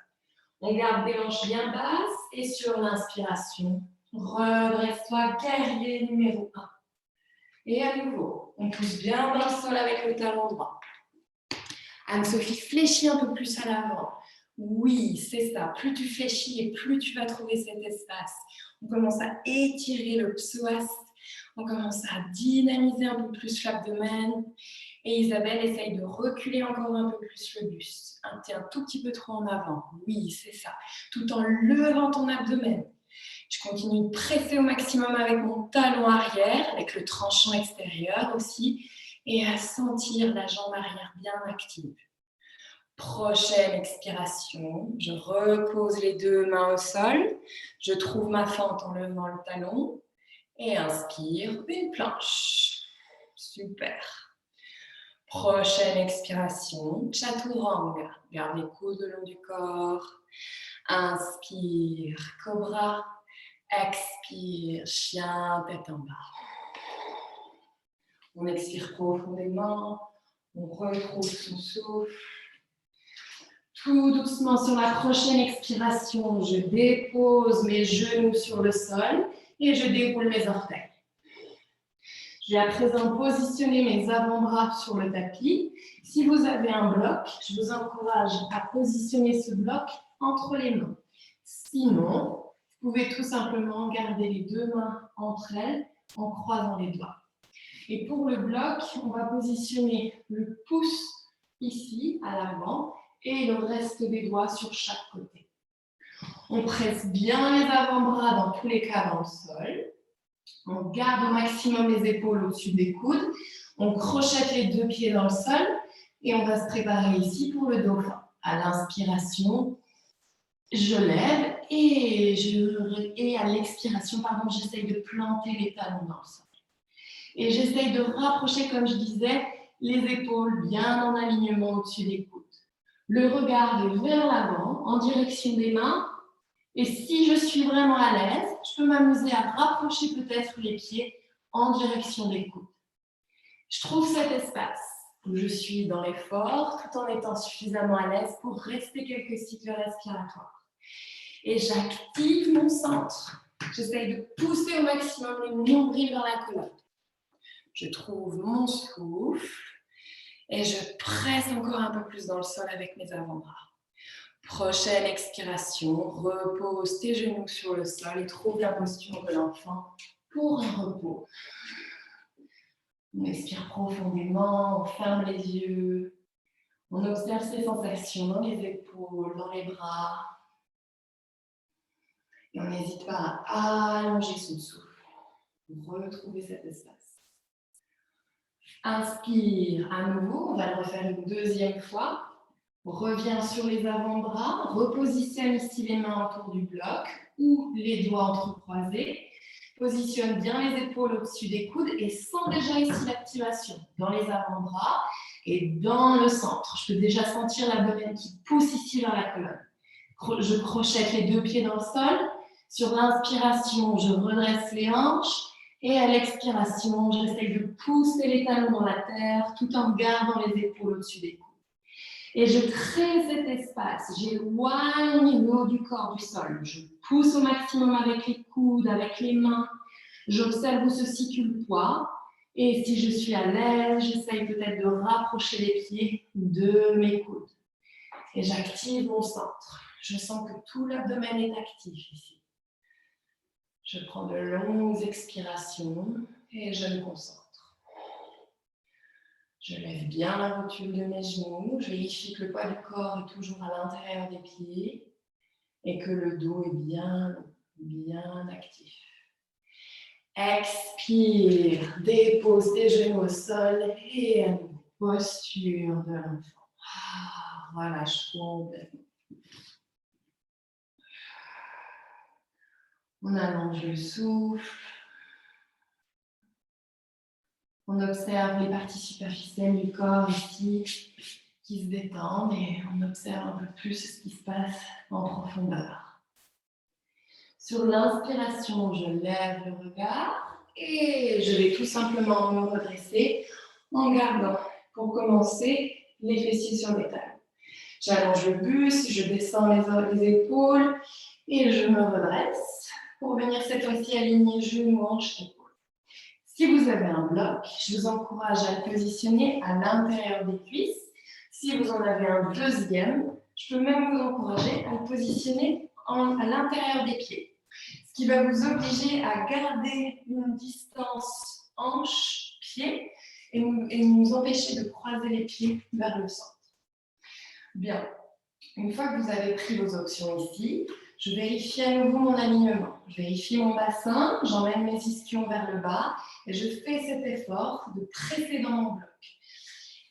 On garde des hanches bien basses et sur l'inspiration, redresse-toi, guerrier numéro 1. Et à nouveau, on pousse bien dans le sol avec le talon droit. Anne-Sophie, fléchis un peu plus à l'avant. Oui, c'est ça. Plus tu fléchis et plus tu vas trouver cet espace. On commence à étirer le psoas. On commence à dynamiser un peu plus l'abdomen. Et Isabelle essaye de reculer encore un peu plus le buste. T'es un tout petit peu trop en avant. Oui, c'est ça. Tout en levant ton abdomen. Je continue de presser au maximum avec mon talon arrière, avec le tranchant extérieur aussi, et à sentir la jambe arrière bien active. Prochaine expiration, je repose les deux mains au sol, je trouve ma fente en levant le talon, et inspire, une planche. Super. Prochaine expiration, chaturanga. Garde les coudes le long du corps. Inspire, cobra. Expire, chien, tête en bas. On expire profondément. On retrouve son souffle. Tout doucement sur la prochaine expiration, je dépose mes genoux sur le sol et je déroule mes orteils. Je vais à présent positionner mes avant-bras sur le tapis. Si vous avez un bloc, je vous encourage à positionner ce bloc entre les mains. Sinon, vous pouvez tout simplement garder les deux mains entre elles en croisant les doigts. Et pour le bloc, on va positionner le pouce ici à l'avant et le reste des doigts sur chaque côté. On presse bien les avant-bras dans tous les cas dans le sol. On garde au maximum les épaules au-dessus des coudes. On crochette les deux pieds dans le sol et on va se préparer ici pour le dauphin. À l'inspiration, je lève et à l'expiration, j'essaye de planter les talons dans le sol. Et j'essaye de rapprocher, comme je disais, les épaules bien en alignement au-dessus des coudes. Le regard est vers l'avant, en direction des mains. Et si je suis vraiment à l'aise, je peux m'amuser à rapprocher peut-être les pieds en direction des coudes. Je trouve cet espace. où je suis dans l'effort tout en étant suffisamment à l'aise pour rester quelques cycles respiratoires. Et j'active mon centre. J'essaye de pousser au maximum le nombril vers la colonne. Je trouve mon souffle et je presse encore un peu plus dans le sol avec mes avant-bras. Prochaine expiration, repose tes genoux sur le sol et trouve la posture de l'enfant pour un repos. On expire profondément, on ferme les yeux, on observe ces sensations dans les épaules, dans les bras. Et on n'hésite pas à allonger son souffle pour retrouver cet espace. Inspire à nouveau, on va le refaire une deuxième fois. Reviens sur les avant-bras, repositionne ici les mains autour du bloc ou les doigts entrecroisés. Positionne bien les épaules au-dessus des coudes et sens déjà ici l'activation dans les avant-bras et dans le centre. Je peux déjà sentir l'abdomen qui pousse ici vers la colonne. Je crochette les deux pieds dans le sol. Sur l'inspiration, je redresse les hanches. Et à l'expiration, j'essaie de pousser les talons dans la terre tout en gardant les épaules au-dessus des coudes. Et je crée cet espace, j'éloigne le haut du corps du sol. Je pousse au maximum avec les coudes, avec les mains. J'observe où se situe le poids. Et si je suis à l'aise, j'essaye peut-être de rapprocher les pieds de mes coudes. Et j'active mon centre. Je sens que tout l'abdomen est actif ici. Je prends de longues expirations et je me concentre. Je lève bien la rotule de mes genoux, je vérifie que le poids du corps est toujours à l'intérieur des pieds et que le dos est bien actif. Expire, dépose tes genoux au sol et à nouveau, posture de l'enfant. Relâche complètement. On allonge le souffle. On observe les parties superficielles du corps ici qui se détendent et on observe un peu plus ce qui se passe en profondeur. Sur l'inspiration, je lève le regard et je vais tout simplement me redresser en gardant, pour commencer, les fessiers sur les talons. J'allonge le buste, je descends les épaules et je me redresse pour venir cette fois-ci aligner genoux, hanches, épaules. Si vous avez un bloc, je vous encourage à le positionner à l'intérieur des cuisses. Si vous en avez un deuxième, je peux même vous encourager à le positionner à l'intérieur des pieds. Ce qui va vous obliger à garder une distance hanche-pied et nous empêcher de croiser les pieds vers le centre. Bien, une fois que vous avez pris vos options ici, je vérifie à nouveau mon alignement. Je vérifie mon bassin, j'emmène mes ischions vers le bas et je fais cet effort de presser dans mon bloc.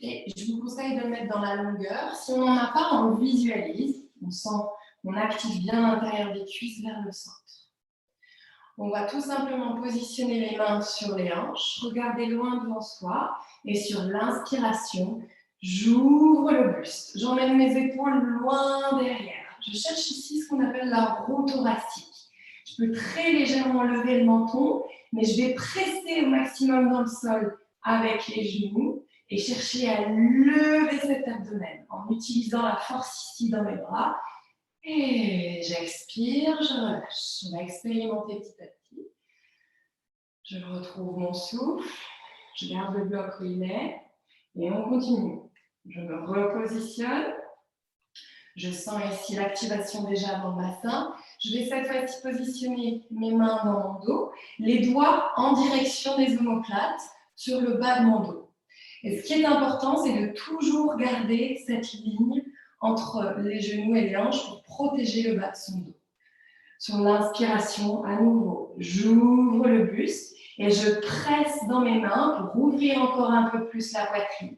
Et je vous conseille de le mettre dans la longueur. Si on n'en a pas, on le visualise. On active bien l'intérieur des cuisses vers le centre. On va tout simplement positionner les mains sur les hanches, regarder loin devant soi et sur l'inspiration, j'ouvre le buste. J'emmène mes épaules loin derrière. Je cherche ici ce qu'on appelle la roue thoracique. Je peux très légèrement lever le menton, mais je vais presser au maximum dans le sol avec les genoux et chercher à lever cet abdomen en utilisant la force ici dans mes bras. Et j'expire, je relâche. On va expérimenter petit à petit. Je retrouve mon souffle, je garde le bloc où il est et on continue. Je me repositionne. Je sens ici l'activation déjà dans le bassin. Je vais cette fois-ci positionner mes mains dans mon dos, les doigts en direction des omoplates sur le bas de mon dos. Et ce qui est important, c'est de toujours garder cette ligne entre les genoux et les hanches pour protéger le bas de son dos. Sur l'inspiration, à nouveau, j'ouvre le buste et je presse dans mes mains pour ouvrir encore un peu plus la poitrine.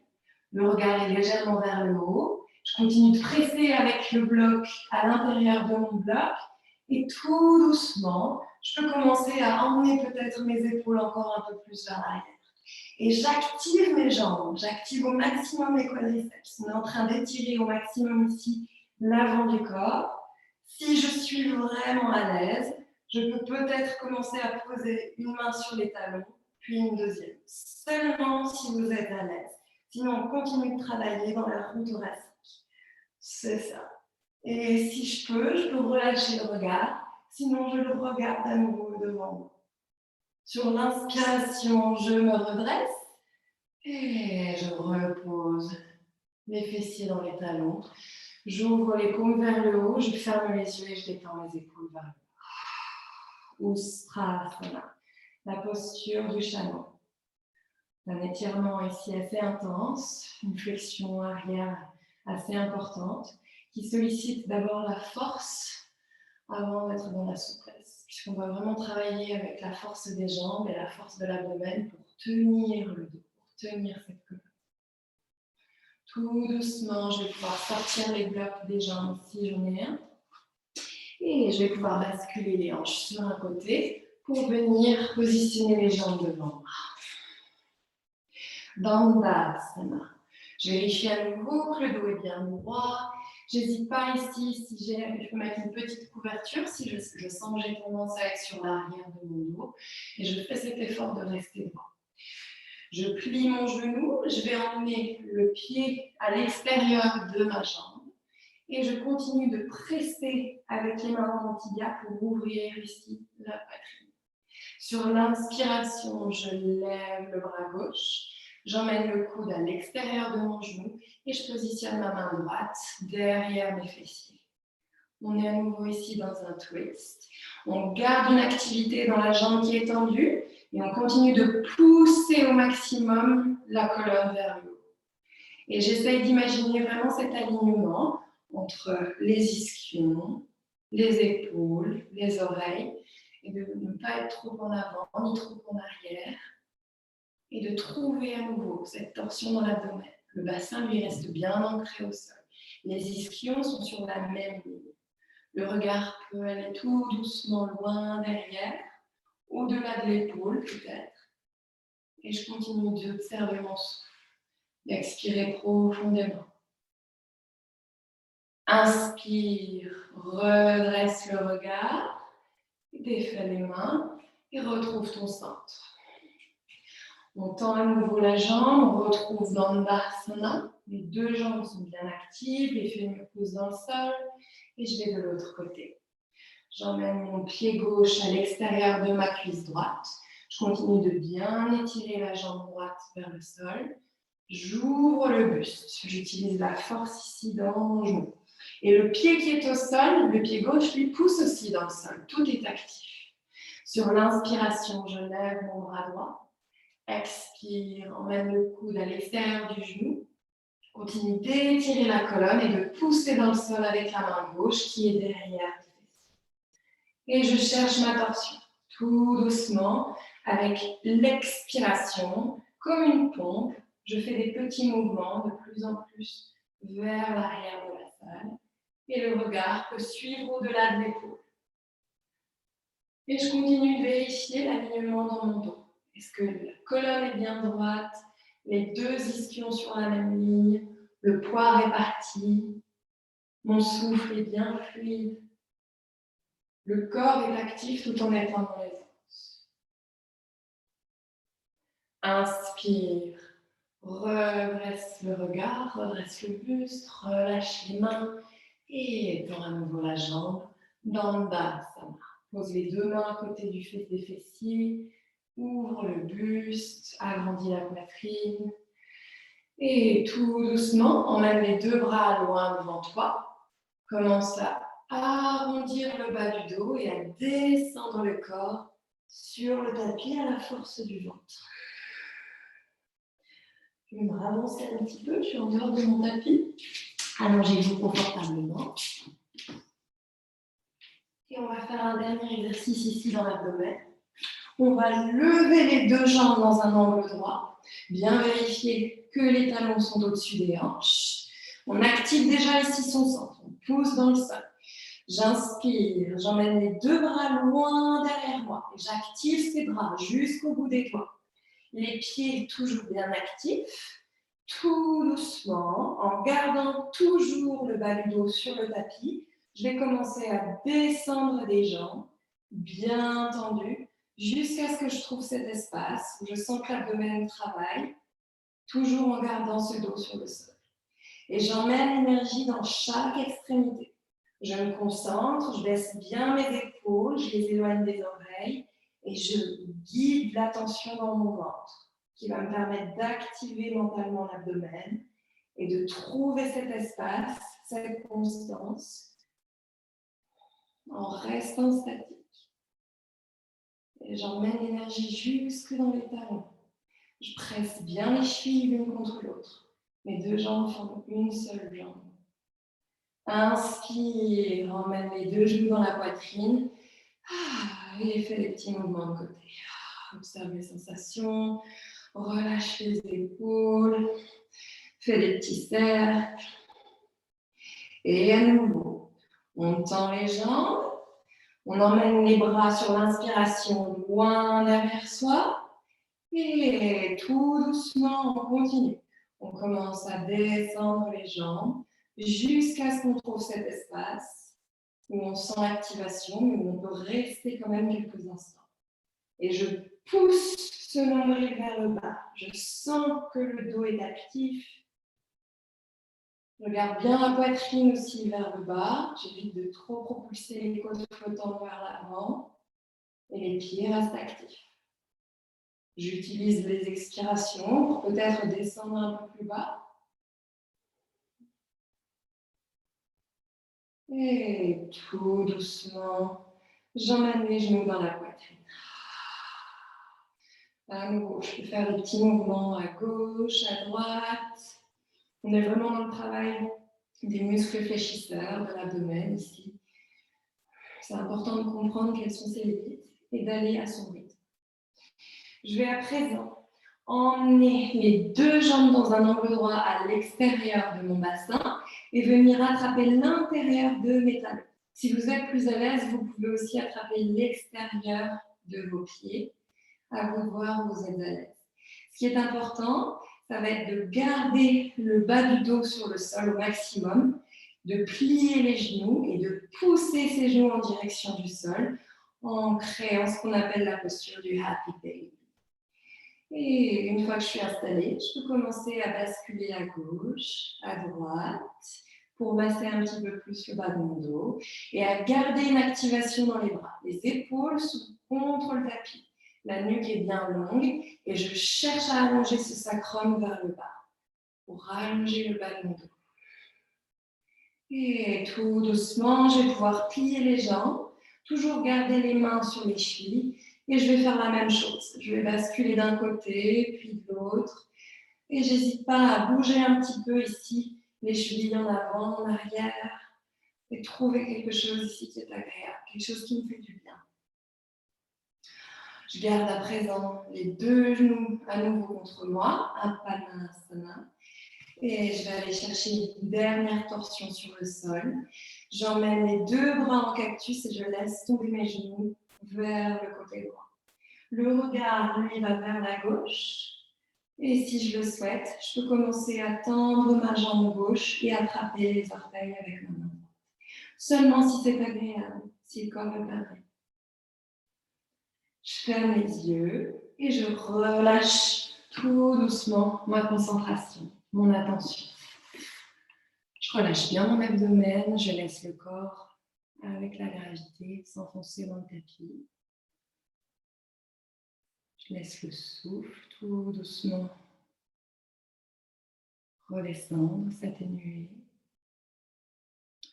Le regard est légèrement vers le haut. Je continue de presser avec le bloc à l'intérieur de mon bloc et tout doucement, je peux commencer à emmener peut-être mes épaules encore un peu plus vers l'arrière. Et j'active mes jambes, j'active au maximum mes quadriceps. On est en train d'étirer au maximum ici l'avant du corps. Si je suis vraiment à l'aise, je peux peut-être commencer à poser une main sur les talons, puis une deuxième. Seulement si vous êtes à l'aise. Sinon, on continue de travailler dans la roue thoracique. C'est ça. Et si je peux relâcher le regard. Sinon, je le regarde à nouveau devant moi. Sur l'inspiration, je me redresse et je repose les fessiers dans les talons. J'ouvre les paumes vers le haut, je ferme les yeux et je détends les épaules vers le haut. Ustrasana, la posture du chameau. Un étirement ici assez intense, une flexion arrière assez importante, qui sollicite d'abord la force avant d'être dans la souplesse, puisqu'on va vraiment travailler avec la force des jambes et la force de l'abdomen pour tenir le dos, pour tenir cette colonne. Tout doucement, je vais pouvoir sortir les blocs des jambes si j'en ai un. Et je vais pouvoir basculer les hanches sur un côté pour venir positionner les jambes devant moi. Dandasana. Je vérifie à nouveau que le dos est bien droit. J'hésite pas ici, si je peux mettre une petite couverture si je sens que j'ai tendance à être sur l'arrière de mon dos. Et je fais cet effort de rester droit. Je plie mon genou, je vais emmener le pied à l'extérieur de ma jambe. Et je continue de presser avec les mains dans mon tibia pour ouvrir ici la poitrine. Sur l'inspiration, je lève le bras gauche. J'emmène le coude à l'extérieur de mon genou et je positionne ma main droite derrière mes fessiers. On est à nouveau ici dans un twist. On garde une activité dans la jambe qui est tendue et on continue de pousser au maximum la colonne vers le haut. Et j'essaye d'imaginer vraiment cet alignement entre les ischions, les épaules, les oreilles et de ne pas être trop en avant ni trop en arrière. Et de trouver à nouveau cette torsion dans l'abdomen. Le bassin lui reste bien ancré au sol. Les ischions sont sur la même ligne. Le regard peut aller tout doucement loin derrière, au-delà de l'épaule peut-être. Et je continue d'observer mon souffle, d'expirer profondément. Inspire, redresse le regard, défais les mains et retrouve ton centre. On tend à nouveau la jambe, on retrouve Dandasana. Les deux jambes sont bien actives, les fémurs poussent dans le sol et je vais de l'autre côté. J'emmène mon pied gauche à l'extérieur de ma cuisse droite. Je continue de bien étirer la jambe droite vers le sol. J'ouvre le buste. J'utilise la force ici dans mon genou. Et le pied qui est au sol, le pied gauche, lui pousse aussi dans le sol. Tout est actif. Sur l'inspiration, je lève mon bras droit. Expire, emmène le coude à l'extérieur du genou. Continue d'étirer la colonne et de pousser dans le sol avec la main gauche qui est derrière. Et je cherche ma torsion, tout doucement, avec l'expiration, comme une pompe. Je fais des petits mouvements de plus en plus vers l'arrière de la salle. Et le regard peut suivre au-delà de l'épaule. Et je continue de vérifier l'alignement dans mon dos. Est-ce que la colonne est bien droite, les deux ischions sur la même ligne, le poids réparti, mon souffle est bien fluide, le corps est actif tout en étant dans les os. Inspire, redresse le regard, redresse le buste, relâche les mains et étends à nouveau la jambe. Dandasana. Pose les deux mains à côté des fessiers. Ouvre le buste, agrandis la poitrine. Et tout doucement, emmène les deux bras loin devant toi. Commence à arrondir le bas du dos et à descendre le corps sur le tapis à la force du ventre. Je vais me ravancer un petit peu, je suis en dehors de mon tapis. Allongez-vous confortablement. Et on va faire un dernier exercice ici dans l'abdomen. On va lever les deux jambes dans un angle droit. Bien vérifier que les talons sont au-dessus des hanches. On active déjà ici son centre. On pousse dans le sol. J'inspire, j'emmène les deux bras loin derrière moi. Et j'active ces bras jusqu'au bout des doigts. Les pieds toujours bien actifs. Tout doucement, en gardant toujours le bas du dos sur le tapis, je vais commencer à descendre des jambes, bien tendues, jusqu'à ce que je trouve cet espace où je sens que l'abdomen travaille. toujours en gardant ce dos sur le sol. Et j'emmène l'énergie dans chaque extrémité. Je me concentre, je baisse bien mes épaules, je les éloigne des oreilles et je guide l'attention dans mon ventre, qui va me permettre d'activer mentalement l'abdomen et de trouver cet espace, cette constance, en restant statique. Et j'emmène l'énergie jusque dans les talons. Je presse bien les chevilles l'une contre l'autre. Mes deux jambes forment une seule jambe. Inspire, emmène les deux genoux dans la poitrine. Et fais des petits mouvements de côté. Observe les sensations. Relâche les épaules. Fais des petits cercles. Et à nouveau, on tend les jambes. On emmène les bras sur l'inspiration loin derrière soi. Et tout doucement, on continue. On commence à descendre les jambes jusqu'à ce qu'on trouve cet espace où on sent l'activation, mais où on peut rester quand même quelques instants. Et je pousse ce nombril vers le bas. Je sens que le dos est actif. Je garde bien la poitrine aussi vers le bas. J'évite de trop propulser les côtes flottantes vers l'avant. Et les pieds restent actifs. J'utilise les expirations pour peut-être descendre un peu plus bas. Et tout doucement, j'emmène les genoux dans la poitrine. À nouveau, je peux faire des petits mouvements à gauche, à droite. On est vraiment dans le travail des muscles fléchisseurs de l'abdomen ici. C'est important de comprendre quelles sont ses limites et d'aller à son rythme. Je vais à présent emmener les deux jambes dans un angle droit à l'extérieur de mon bassin et venir attraper l'intérieur de mes talons. Si vous êtes plus à l'aise, vous pouvez aussi attraper l'extérieur de vos pieds. À vous de voir où vous êtes à l'aise. Ce qui est important, ça va être de garder le bas du dos sur le sol au maximum, de plier les genoux et de pousser ces genoux en direction du sol en créant ce qu'on appelle la posture du Happy Baby. Et une fois que je suis installée, je peux commencer à basculer à gauche, à droite, pour masser un petit peu plus le bas de mon dos et à garder une activation dans les bras. Les épaules sont contre le tapis. La nuque est bien longue et je cherche à allonger ce sacrum vers le bas pour rallonger le bas de mon dos. Et tout doucement, je vais pouvoir plier les jambes, toujours garder les mains sur les chevilles. Et je vais faire la même chose. Je vais basculer d'un côté, puis de l'autre. Et j'hésite pas à bouger un petit peu ici, les chevilles en avant, en arrière. Et trouver quelque chose ici qui est agréable, quelque chose qui me fait du bien. Je garde à présent les deux genoux à nouveau contre moi, Apanasana. Et je vais aller chercher une dernière torsion sur le sol. J'emmène les deux bras en cactus et je laisse tomber mes genoux vers le côté droit. Le regard, lui, va vers la gauche. Et si je le souhaite, je peux commencer à tendre ma jambe gauche et attraper les orteils avec ma main droite. Seulement si c'est agréable, si le corps le permet. Je ferme les yeux et je relâche tout doucement ma concentration, mon attention. Je relâche bien mon abdomen, je laisse le corps avec la gravité s'enfoncer dans le tapis. Je laisse le souffle tout doucement redescendre, s'atténuer.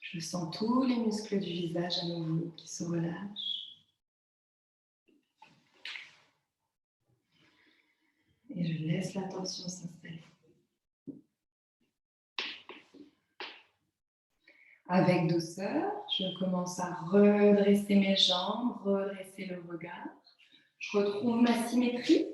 Je sens tous les muscles du visage à nouveau qui se relâchent. Et je laisse la tension s'installer. Avec douceur, je commence à redresser mes jambes, redresser le regard. Je retrouve ma symétrie.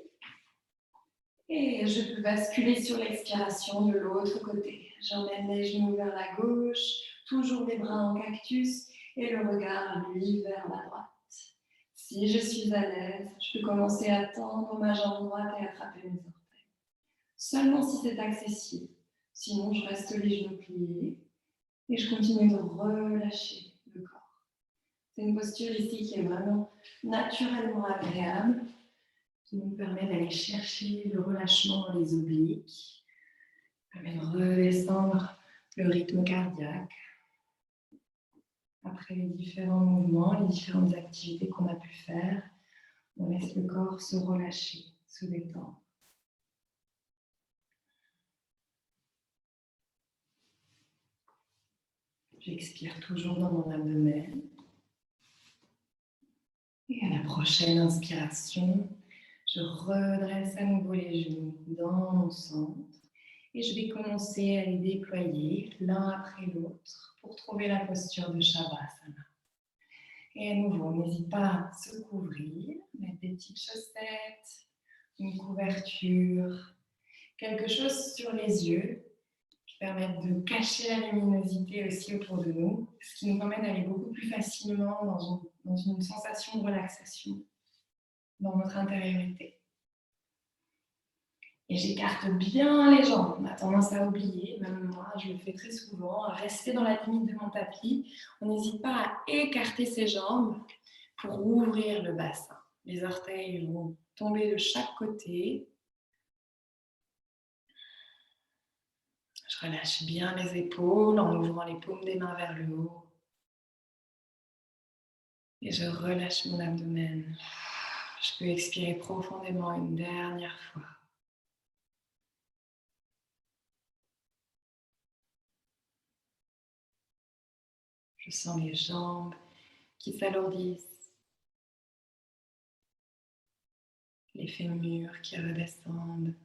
Et je peux basculer sur l'expiration de l'autre côté. J'emmène les genoux vers la gauche, toujours les bras en cactus et le regard, lui, vers la droite. Si je suis à l'aise, je peux commencer à tendre ma jambe droite et attraper mes orteils. Seulement si c'est accessible. Sinon, je reste les genoux pliés et je continue de relâcher le corps. C'est une posture ici qui est vraiment naturellement agréable. qui nous permet d'aller chercher le relâchement dans les obliques, permet de redescendre le rythme cardiaque. Après les différents mouvements, les différentes activités qu'on a pu faire, on laisse le corps se relâcher, se détendre. J'expire toujours dans mon abdomen. Et à la prochaine inspiration, je redresse à nouveau les genoux dans mon centre. Et je vais commencer à les déployer l'un après l'autre pour trouver la posture de Shavasana. Et à nouveau, n'hésite pas à se couvrir, mettre des petites chaussettes, une couverture, quelque chose sur les yeux qui permettent de cacher la luminosité aussi autour de nous, ce qui nous permet d'aller beaucoup plus facilement dans une sensation de relaxation dans notre intériorité. Et j'écarte bien les jambes. On a tendance à oublier, même moi, je le fais très souvent, à rester dans la limite de mon tapis. On n'hésite pas à écarter ses jambes pour ouvrir le bassin. Les orteils vont tomber de chaque côté. Je relâche bien les épaules en ouvrant les paumes des mains vers le haut. Et je relâche mon abdomen. Je peux expirer profondément une dernière fois. Je sens les jambes qui s'alourdissent, les fémurs qui redescendent,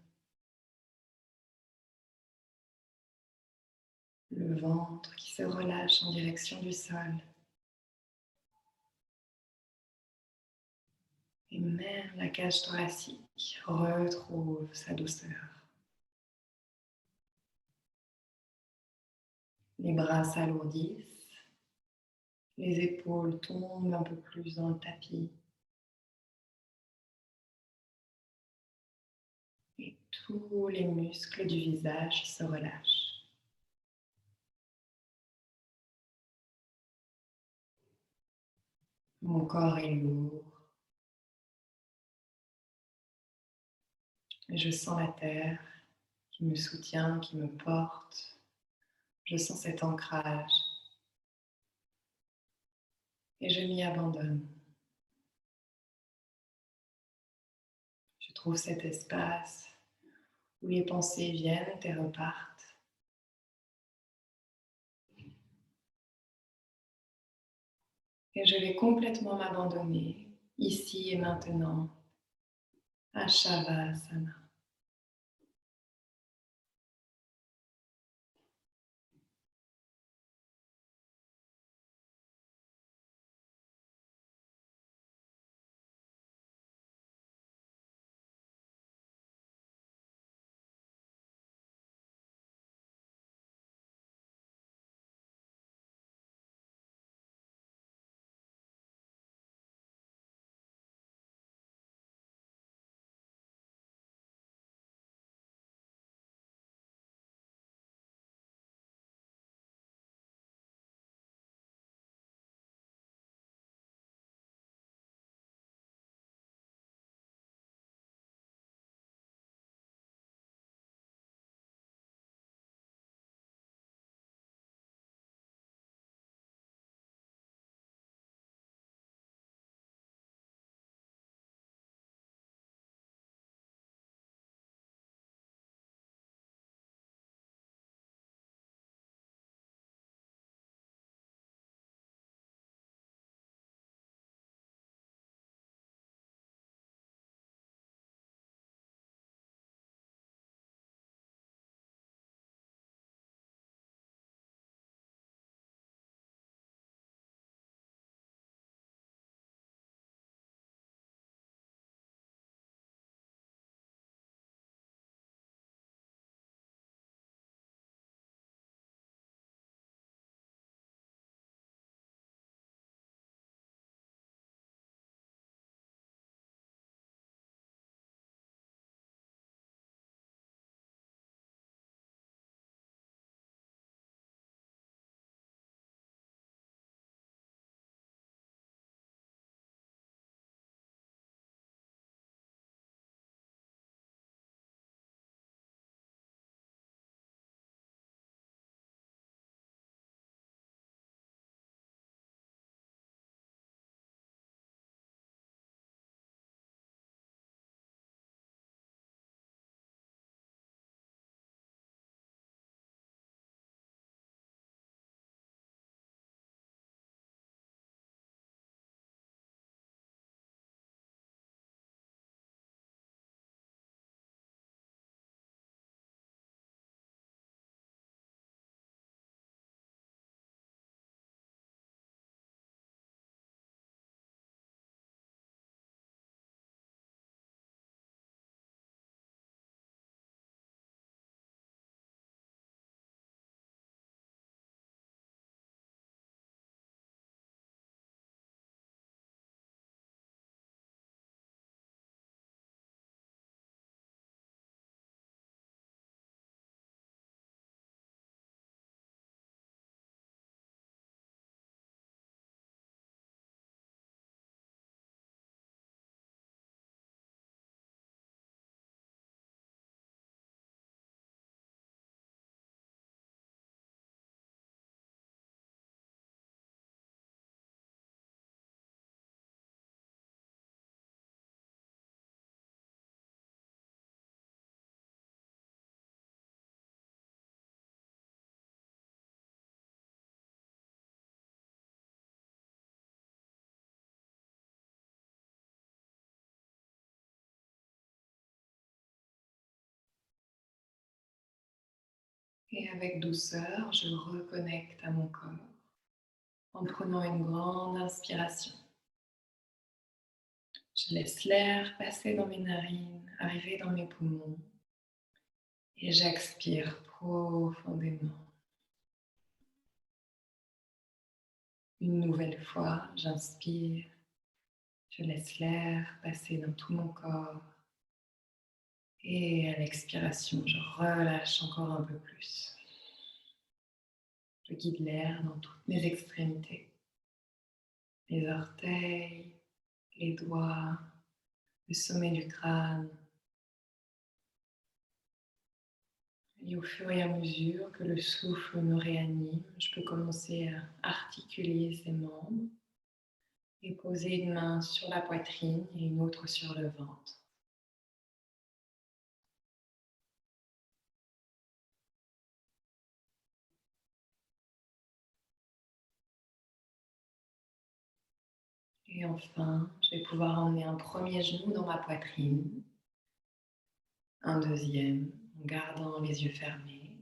le ventre qui se relâche en direction du sol. Et même la cage thoracique retrouve sa douceur. Les bras s'alourdissent, les épaules tombent un peu plus dans le tapis. Et tous les muscles du visage se relâchent. Mon corps est lourd. Et je sens la terre qui me soutient, qui me porte. Je sens cet ancrage. Et je m'y abandonne. Je trouve cet espace où les pensées viennent et repartent. Et je vais complètement m'abandonner, ici et maintenant, à Shavasana. Et avec douceur, je reconnecte à mon corps en prenant une grande inspiration. Je laisse l'air passer dans mes narines, arriver dans mes poumons et j'expire profondément. Une nouvelle fois, j'inspire, je laisse l'air passer dans tout mon corps et à l'expiration, je relâche encore un peu plus. Je guide l'air dans toutes mes extrémités, les orteils, les doigts, le sommet du crâne. Et au fur et à mesure que le souffle me réanime, je peux commencer à articuler ces membres et poser une main sur la poitrine et une autre sur le ventre. Et enfin, je vais pouvoir emmener un premier genou dans ma poitrine, un deuxième en gardant les yeux fermés,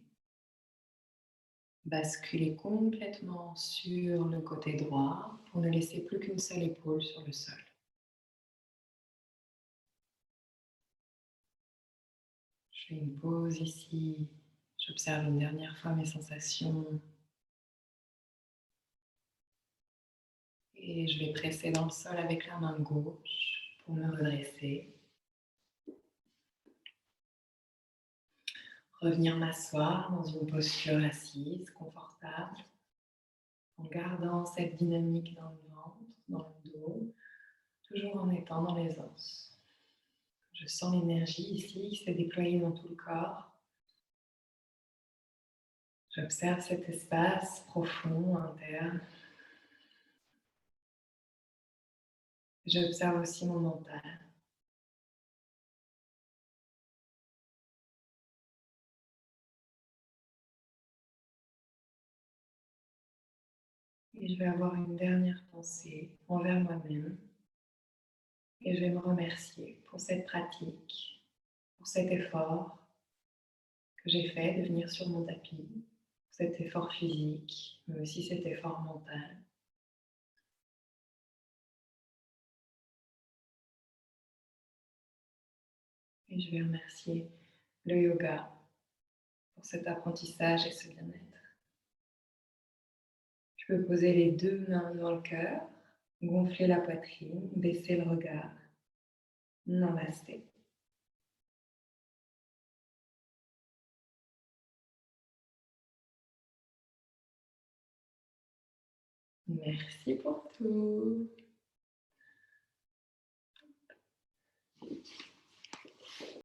basculer complètement sur le côté droit pour ne laisser plus qu'une seule épaule sur le sol. Je fais une pause ici, j'observe une dernière fois mes sensations et je vais presser dans le sol avec la main gauche pour me redresser. Revenir m'asseoir dans une posture assise, confortable, en gardant cette dynamique dans le ventre, dans le dos, toujours en étant dans les os. Je sens l'énergie ici qui s'est déployée dans tout le corps. J'observe cet espace profond, interne. J'observe aussi mon mental. Et je vais avoir une dernière pensée envers moi-même. Et je vais me remercier pour cette pratique, pour cet effort que j'ai fait de venir sur mon tapis, cet effort physique, mais aussi cet effort mental. Et je vais remercier le yoga pour cet apprentissage et ce bien-être. Je peux poser les deux mains dans le cœur, gonfler la poitrine, baisser le regard. Namasté. Merci pour tout.